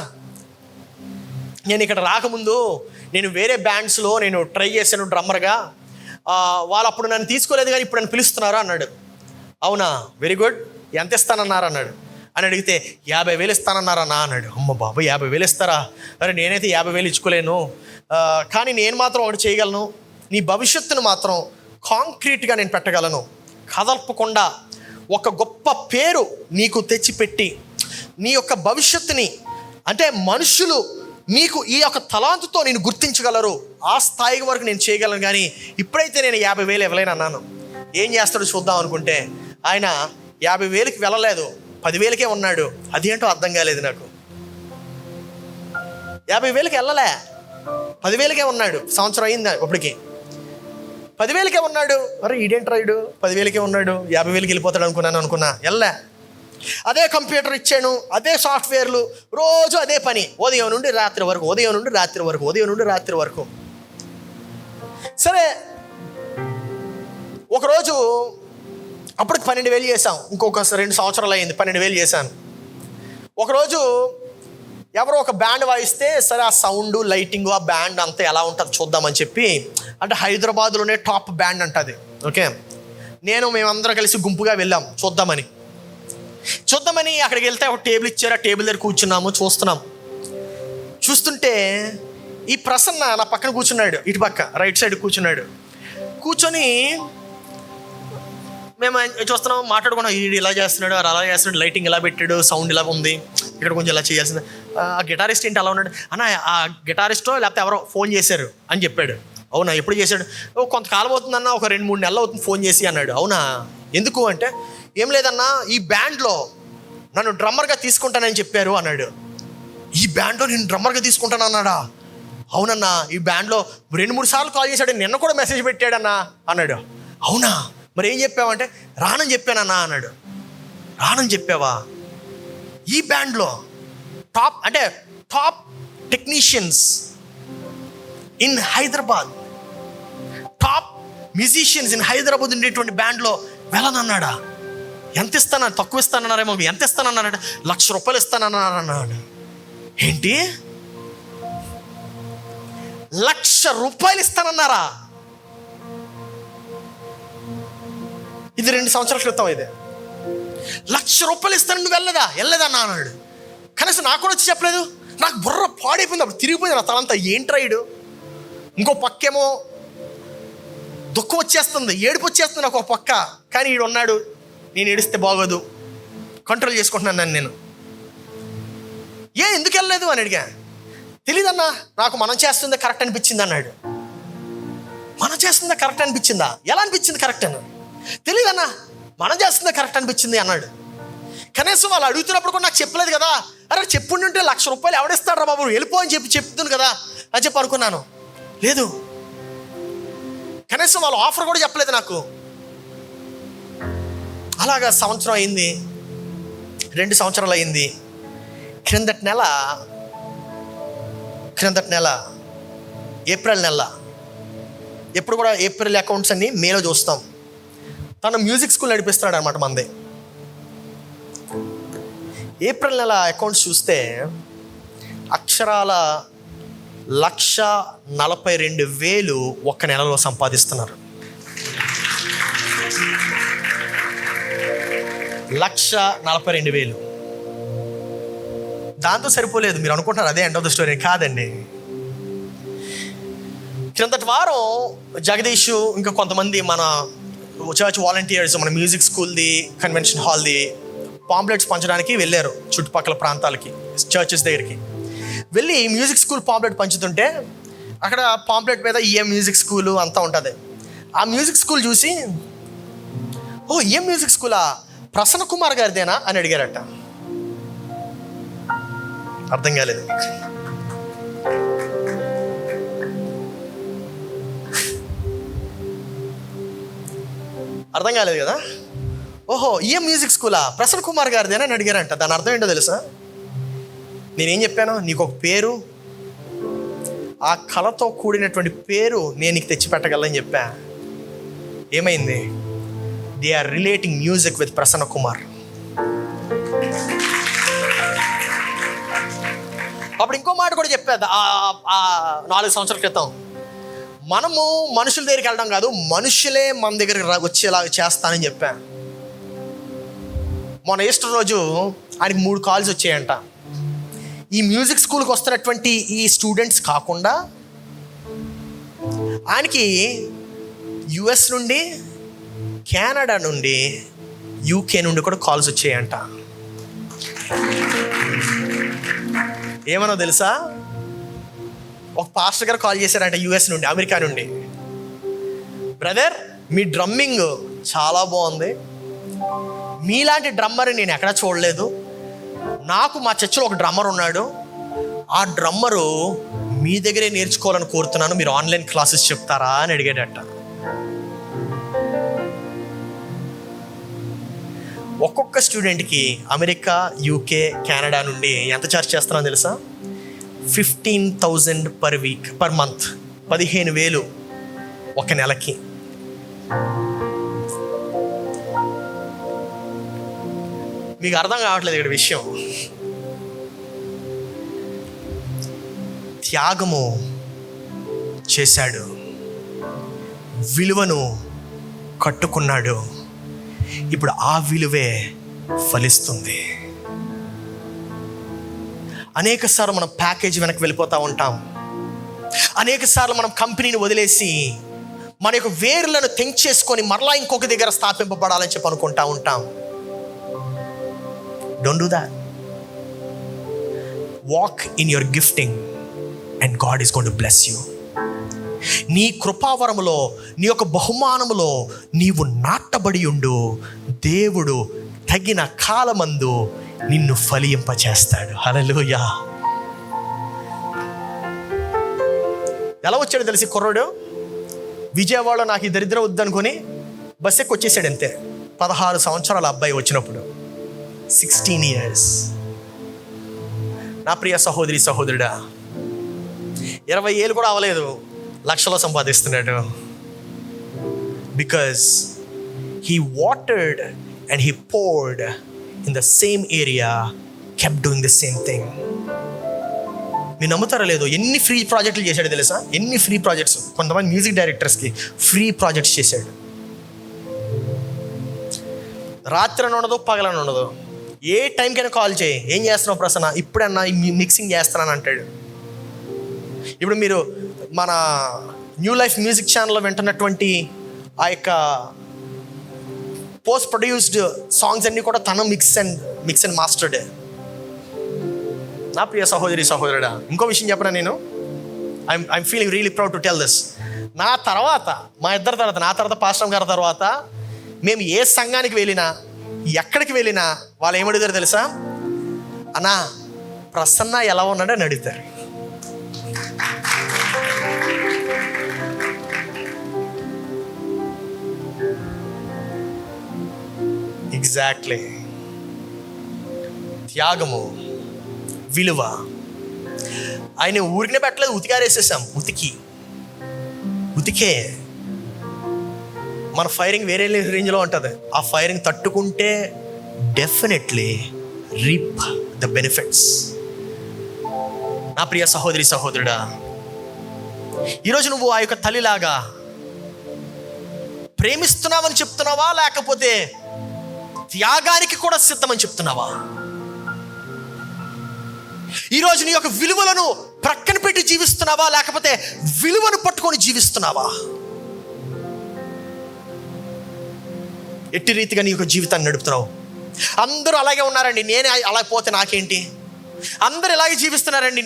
నేను ఇక్కడ రాకముందు నేను వేరే బ్యాండ్స్లో నేను ట్రై చేశాను డ్రమ్మర్గా, వాళ్ళు అప్పుడు నన్ను తీసుకోలేదు కానీ ఇప్పుడు నన్ను పిలుస్తున్నారు అన్నాడు. అవునా, వెరీ గుడ్, ఎంత ఇస్తానన్నారు అన్నాడు. అని అడిగితే 50,000 ఇస్తానన్నారన్నా అన్నాడు. అమ్మ బాబు 50,000 ఇస్తారా? అరే నేనైతే 50,000 ఇచ్చుకోలేను, కానీ నేను మాత్రం ఒకటి చేయగలను, నీ భవిష్యత్తును మాత్రం కాంక్రీట్గా నేను పెట్టగలను, కదల్పకుండా ఒక గొప్ప పేరు నీకు తెచ్చిపెట్టి నీ యొక్క భవిష్యత్తుని, అంటే మనుషులు నీకు ఈ యొక్క తలాంతుతో నేను గుర్తించగలరు, ఆ స్థాయి వరకు నేను చేయగలను, కానీ ఇప్పుడైతే నేను 50,000 ఇవ్వలేను అన్నాను. ఏం చేస్తాడో చూద్దాం అనుకుంటే ఆయన 50,000కి వెళ్ళలేదు, 10,000కే ఉన్నాడు. అదేంటో అర్థం కాలేదు నాకు. 50,000కి వెళ్ళలే, 10,000కే ఉన్నాడు. సంవత్సరం అయింది అప్పటికి, 10,000కే ఉన్నాడు. అరే ఈడేంట్రా ఇడు 10,000కే ఉన్నాడు, 50,000కి వెళ్ళిపోతాడు అనుకున్నా. వెళ్ళే. అదే కంప్యూటర్ ఇచ్చాను, అదే సాఫ్ట్వేర్లు, రోజు అదే పని, ఉదయం నుండి రాత్రి వరకు, ఉదయం నుండి రాత్రి వరకు, ఉదయం నుండి రాత్రి వరకు. సరే ఒకరోజు అప్పటికి 12,000 చేశాం. ఇంకొక 2 సంవత్సరాలు అయింది, 12,000 చేశాను. ఒకరోజు ఎవరో ఒక బ్యాండ్ వాయిస్తే సరే ఆ సౌండ్ లైటింగ్ ఆ బ్యాండ్ అంతా ఎలా ఉంటుంది చూద్దామని చెప్పి, అంటే హైదరాబాద్లోనే టాప్ బ్యాండ్ అంటది. ఓకే, మేమందరం కలిసి గుంపుగా వెళ్ళాం చూద్దామని. అక్కడికి వెళ్తే ఒక టేబుల్ ఇచ్చారు, ఆ టేబుల్ దగ్గర కూర్చున్నాము, చూస్తుంటే ఈ ప్రసన్న నా పక్కన కూర్చున్నాడు, ఇటు పక్క రైట్ సైడ్ కూర్చొని మేము చూస్తున్నాం, మాట్లాడుకున్నాం. ఈడు ఇలా చేస్తున్నాడు, అలా చేస్తున్నాడు, లైటింగ్ ఇలా పెట్టాడు, సౌండ్ ఇలా ఉంది, ఇక్కడ కొంచెం ఇలా చేయాల్సింది. ఆ గిటారిస్ట్ ఏంటి అలా ఉన్నాడు అన్న, ఆ గిటారిస్టో లేకపోతే ఎవరో ఫోన్ చేశారు అని చెప్పాడు. అవునా, ఎప్పుడు చేశాడు? కొంతకాలం అవుతుందన్న, ఒక 2-3 నెలలు అవుతుంది ఫోన్ చేసి అన్నాడు. అవునా, ఎందుకు అంటే ఏం లేదన్నా, ఈ బ్యాండ్లో నన్ను డ్రమ్మర్గా తీసుకుంటానని చెప్పారు అన్నాడు. ఈ బ్యాండ్లో నేను డ్రమ్మర్గా తీసుకుంటాను అన్నాడా? అవునన్నా, ఈ బ్యాండ్లో 2-3 సార్లు కాల్ చేశాడు, నిన్న కూడా మెసేజ్ పెట్టాడన్నా అన్నాడు. అవునా, మరి ఏం చెప్పావంటే రానని చెప్పానన్నా అన్నాడు. రానని చెప్పావా? ఈ బ్యాండ్లో top technicians in Hyderabad, top musicians in Hyderabad ఉండేటువంటి బ్యాండ్లో వెళ్ళనన్నాడా? ఎంత ఇస్తానన్నా, తక్కువ ఇస్తానన్నారేమో, ఎంత ఇస్తానన్నాడు? 1,00,000 రూపాయలు ఇస్తానన్నాడు. ఏంటి, 1,00,000 రూపాయలు ఇస్తానన్నారా? ఇది 2 సంవత్సరాల క్రితం. ఇది 1,00,000 రూపాయలు ఇస్తాను, నువ్వు వెళ్ళలేదన్నా అన్నాడు. కనీసం నాకు కూడా వచ్చి చెప్పలేదు. నాకు బుర్ర పాడైపోయింది, అప్పుడు తిరిగిపోయింది నా తలంతా. ఏంట్రా ఇడు? ఇంకో పక్కేమో దుఃఖం వచ్చేస్తుంది, ఏడుపు వచ్చేస్తుంది నాకు ఒక పక్క. కానీ ఈడు ఉన్నాడు, నేను ఏడిస్తే బాగోదు, కంట్రోల్ చేసుకుంటున్నాను నేను. ఎందుకు వెళ్ళలేదు అని అడిగా. తెలీదన్నా, నాకు మనం చేస్తుందే కరెక్ట్ అనిపించింది అన్నాడు. మనం చేస్తుందే కరెక్ట్ అనిపించిందా? ఎలా అనిపించింది కరెక్ట్ అని? తెలీదన్నా, మనం చేస్తుందే కరెక్ట్ అనిపించింది అన్నాడు. కనీసం వాళ్ళు అడుగుతున్నప్పుడు కూడా నాకు చెప్పలేదు కదా. అరే చెప్పుంటే 1,00,000 రూపాయలు ఎవడిస్తాడు రా బాబు, వెళ్ళిపో అని చెప్తుంది కదా అని చెప్పి అనుకున్నాను. లేదు, కనీసం వాళ్ళు ఆఫర్ కూడా చెప్పలేదు నాకు. అలాగా సంవత్సరం అయింది, 2 సంవత్సరాలు అయింది. క్రిందటి నెల ఏప్రిల్ నెల, ఎప్పుడు కూడా ఏప్రిల్ అకౌంట్స్ అన్ని మేలో చూస్తాం. తను మ్యూజిక్ స్కూల్ నడిపిస్తున్నాడు అనమాట మందే. ఏప్రిల్ నెల అకౌంట్స్ చూస్తే అక్షరాల 1,42,000 ఒక్క నెలలో సంపాదిస్తున్నారు. 1,42,000. దాంతో సరిపోలేదు. మీరు అనుకుంటున్నారు అదే ఎండ్ ఆఫ్ ద స్టోరీ. కాదండి. క్రిందటి వారం జగదీష్ ఇంకా కొంతమంది మన చర్చ్ వాలంటీర్స్ మన మ్యూజిక్ స్కూల్ది కన్వెన్షన్ హాల్ది పాంప్లెట్స్ పంచడానికి వెళ్ళారు చుట్టుపక్కల ప్రాంతాలకి, చర్చెస్ దగ్గరికి వెళ్ళి మ్యూజిక్ స్కూల్ పాంప్లెట్ పంచుతుంటే అక్కడ పాంప్లెట్ మీద ఈఎం మ్యూజిక్ స్కూలు అంతా ఉంటుంది. ఆ మ్యూజిక్ స్కూల్ చూసి, ఓ ఈఎం మ్యూజిక్ స్కూలా, ప్రసన్న కుమార్ గారిదేనా అని అడిగారట. అర్థం కాలేదు. అర్థం కాలేదు కదా. ఓహో ఈఎం మ్యూజిక్ స్కూలా, ప్రసన్న కుమార్ గారిదేనా అని అడిగారంట. దాని అర్థం ఏంటో తెలుసా? నేనేం చెప్పాను, నీకు ఒక పేరు, ఆ కళతో కూడినటువంటి పేరు నేను నీకు తెచ్చిపెట్టగలని చెప్పా. ఏమైంది? They are relating music with Prasanna Kumar. అప్పుడు ఇంకో మాట కూడా చెప్పేది 4 సంవత్సరాల క్రితం, మనము మనుషుల దగ్గరికి వెళ్ళడం కాదు, మనుషులే మన దగ్గరికి వచ్చేలాగా చేస్తానని చెప్పా. మొన్న ఈస్టర్ రోజు ఆయనకి 3 కాల్స్ వచ్చాయంట. ఈ మ్యూజిక్ స్కూల్కి వస్తున్నటువంటి ఈ స్టూడెంట్స్ కాకుండా ఆయనకి యుఎస్ నుండి, కెనడా నుండి, యూకే నుండి కూడా కాల్స్ వచ్చాయంట. ఏమన్నా తెలుసా? ఒక పాస్టర్ గారు కాల్ చేశారంట యుఎస్ నుండి, అమెరికా నుండి. బ్రదర్, మీ డ్రమ్మింగ్ చాలా బాగుంది, మీలాంటి డ్రమ్మర్ నేను ఎక్కడా చూడలేదు. నాకు మా చర్చిలో ఒక డ్రమ్మర్ ఉన్నాడు, ఆ డ్రమ్మరు మీ దగ్గరే నేర్చుకోవాలని కోరుతున్నాను, మీరు ఆన్లైన్ క్లాసెస్ చెప్తారా అని అడిగాడట. ఒక్కొక్క స్టూడెంట్కి అమెరికా, యూకే, కెనడా నుండి ఎంత ఛార్జ్ చేస్తున్నాను తెలుసా? 15,000 per week, per month. 15,000 ఒక నెలకి. మీకు అర్థం కావట్లేదు ఇక్కడ విషయం. త్యాగము చేశాడు, విలువను కట్టుకున్నాడు. ఇప్పుడు ఆ విలువే ఫలిస్తుంది. అనేకసార్లు మనం ప్యాకేజ్ వెనక్కి వెళ్ళిపోతూ ఉంటాం. అనేకసార్లు మనం కంపెనీని వదిలేసి మన యొక్క వేర్లను తెంచేసుకొని మరలా ఇంకొక దగ్గర స్థాపింపబడాలని చెప్పి అనుకుంటా ఉంటాం. Don't do that. Walk in your gifting and God is going to bless you. నీ కృపావరములో, నీ యొక్క బహుమానములో నీవు నాటబడి ఉండు. దేవుడు తగిన కాలమందు నిన్ను ఫలింపచేస్తాడు. హల్లెలూయా. ఎలా వచ్చాడు తెలిసి కుర్రాడు? విజయవాడలో నాకు ఈ దరిద్రం వద్దనుకొని బస్ ఎక్కి వచ్చేసాడు. అంతే. 16 సంవత్సరాల అబ్బాయి వచ్చినప్పుడు, 16 years. నా ప్రియ సహోదరి సహోదరుడా, 20 ఏళ్ళు కూడా అవ్వలేదు, లక్షలో సంపాదిస్తున్నాడు. Because he watered and he poured in the same area, kept doing the same thing. మీరు నమ్ముతారా లేదో, ఎన్ని ఫ్రీ ప్రాజెక్టులు చేశాడు తెలుసా? ఎన్ని ఫ్రీ ప్రాజెక్ట్స్. కొంతమంది మ్యూజిక్ డైరెక్టర్స్కి ఫ్రీ ప్రాజెక్ట్స్ చేశాడు. రాత్రి ఉండదు, పగలని ఉండదు, ఏ టైంకైనా కాల్ చేయి, ఏం చేస్తున్నావు ప్రసన్న, ఇప్పుడన్నా మిక్సింగ్ చేస్తున్నాను అంటాడు. ఇప్పుడు మీరు మన న్యూ లైఫ్ మ్యూజిక్ ఛానల్లో వింటున్నటువంటి ఆ యొక్క పోస్ట్ ప్రొడ్యూస్డ్ సాంగ్స్ అన్నీ కూడా తన మిక్స్ అండ్ మాస్టర్డ్. నా ప్రియ సహోదరి సహోదరుడా, ఇంకో విషయం చెప్పనా నేను? I'm feeling really proud to tell this. నా తర్వాత, మా ఇద్దరి తర్వాత, నా తర్వాత పాస్టర్ గారి తర్వాత, మేము ఏ సంఘానికి వెళ్ళినా, ఎక్కడికి వెళ్ళినా వాళ్ళు ఏమడుగుతారు తెలుసా? అన్నా ప్రసన్న ఎలా ఉన్నాడో అని అడుగుతారు. ఎగ్జాక్ట్లీ. త్యాగము, విలువ. ఆయన ఊరికనే పెట్టలేదు, ఉతికారేసేసాం. ఉతికే మన ఫైరింగ్ వేరే రేంజ్లో ఉంటుంది. ఆ ఫైరింగ్ తట్టుకుంటే డెఫినెట్లీ రీప్ ద బెనిఫిట్స్. నా ప్రియ సహోదరి సహోదరుడా, ఈరోజు నువ్వు ఆ యొక్క తల్లిలాగా ప్రేమిస్తున్నావని చెప్తున్నావా, లేకపోతే త్యాగానికి కూడా సిద్ధమని చెప్తున్నావా? ఈరోజు నీ యొక్క విలువలను ప్రక్కన పెట్టి జీవిస్తున్నావా, లేకపోతే విలువను పట్టుకొని జీవిస్తున్నావా? ఎట్టి రీతిగా నీ యొక్క జీవితాన్ని నడుపుతున్నావు? అందరూ అలాగే ఉన్నారండి, నేనే అలా పోతే నాకేంటి, అందరూ ఇలాగే జీవిస్తున్నారండి,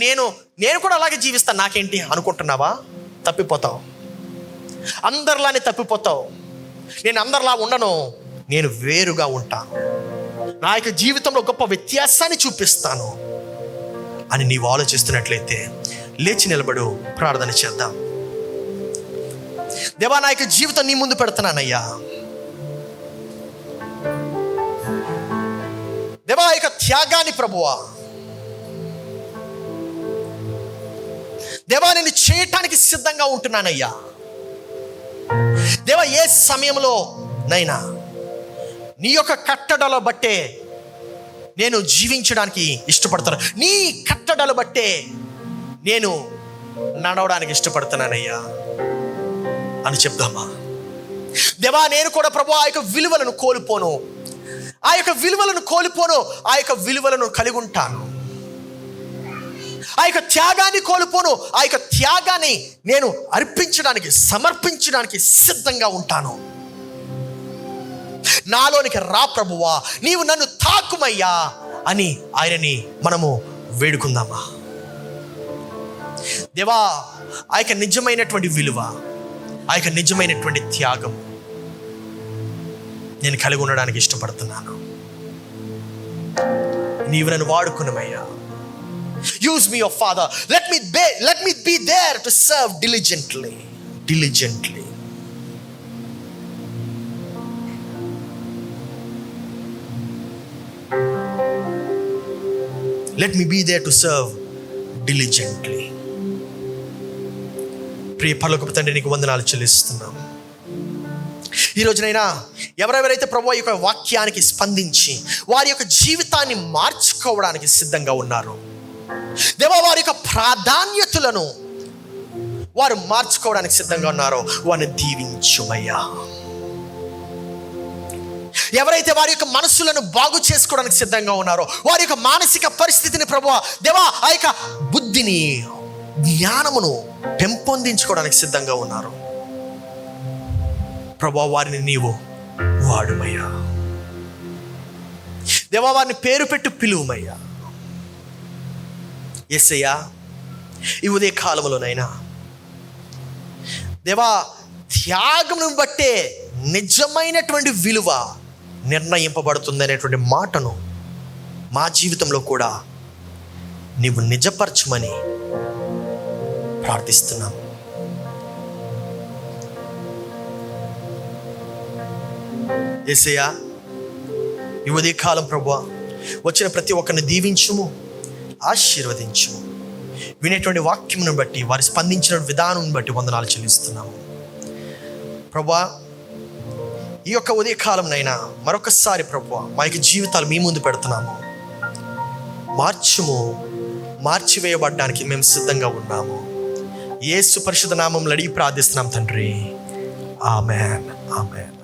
నేను కూడా అలాగే జీవిస్తాను, నాకేంటి అనుకుంటున్నావా? తప్పిపోతావు. అందరిలానే తప్పిపోతావు. నేను అందరిలా ఉండను, నేను వేరుగా ఉంటాను, నా యొక్క జీవితంలో గొప్ప వ్యత్యాసాన్ని చూపిస్తాను అని నీవు ఆలోచిస్తున్నట్లయితే లేచి నిలబడు, ప్రార్థన చేద్దాం. దేవా, నా యొక్క జీవితం నీ ముందు పెడుతున్నానయ్యా. దేవా, యొక్క త్యాగాన్ని ప్రభువా, దేవా నేను చేయటానికి సిద్ధంగా ఉంటున్నానయ్యా. దేవా, ఏ సమయంలో నైనా నీ యొక్క కట్టడల బట్టే నేను జీవించడానికి ఇష్టపడతాను, నీ కట్టడల బట్టే నేను నడవడానికి ఇష్టపడుతున్నానయ్యా అని చెప్దామా? దేవా, నేను కూడా ప్రభు ఆ యొక్క విలువలను కోల్పోను, ఆ యొక్క విలువలను కోల్పోను, ఆ యొక్క విలువలను కలిగి ఉంటాను. ఆ యొక్క త్యాగాన్ని కోల్పోను, ఆ యొక్క త్యాగాన్ని నేను అర్పించడానికి, సమర్పించడానికి సిద్ధంగా ఉంటాను. నాలోనికి రా ప్రభువా, నీవు నన్ను తాకుమయ్యా అని ఆయనని మనము వేడుకుందామా? దేవా, ఆ యొక్క నిజమైనటువంటి విలువ, ఆ యొక్క నిజమైనటువంటి త్యాగం నేను కలిగి ఉండడానికి ఇష్టపడుతున్నాను. నీవు నన్ను వాడుకున్నామయ్యా. Use me, your Father. Let me be there to serve diligently. Let me be there to serve diligently. ప్రియ పరలోకపు తండ్రి, నీకు వందనాలు చెల్లిస్తున్నాము. ఈ రోజునైనా ఎవరెవరైతే ప్రభు యొక్క వాక్యానికి స్పందించి వారి యొక్క జీవితాన్ని మార్చుకోవడానికి సిద్ధంగా ఉన్నారు, దేవా, వారి యొక్క ప్రాధాన్యతలను వారు మార్చుకోవడానికి సిద్ధంగా ఉన్నారో వారిని దీవించుమయ్యా. ఎవరైతే వారి యొక్క మనసులను బాగు చేసుకోవడానికి సిద్ధంగా ఉన్నారో, వారి యొక్క మానసిక పరిస్థితిని ప్రభువా దేవా, ఆ యొక్క బుద్ధిని, జ్ఞానమును పెంపొందించుకోవడానికి సిద్ధంగా ఉన్నారు ప్రభువా, వారిని నీవు వాడుమయ్యా. దేవా, వారిని పేరు పెట్టి పిలువమయ్యా. యేసయ్యా, ఈ ఉదయ కాలంలోనైనా దేవా, త్యాగమును బట్టే నిజమైనటువంటి విలువ నిర్ణయింపబడుతుంది అనేటువంటి మాటను మా జీవితంలో కూడా నీవు నిజపరచమని ప్రార్థిస్తున్నాం. యేసయ్యా, ఈ ఉదయ కాలం ప్రభువా వచ్చిన ప్రతి ఒక్కరిని దీవించుము, ఆశీర్వదించుము. వినేటువంటి వాక్యమును బట్టి, వారు స్పందించిన విధానం బట్టి వందనాలు చెల్లిస్తున్నాము ప్రభువా. ఈ యొక్క ఉదయకాలంనైనా మరొకసారి ప్రభువా మా యొక్క జీవితాలు మీ ముందు పెడుతున్నాము. మార్చివేయబడ్డానికి మేము సిద్ధంగా ఉన్నాము. యేసు పరిశుద్ధ నామములో అడిగి ప్రార్థిస్తున్నాం తండ్రి. ఆమేన్, ఆమేన్.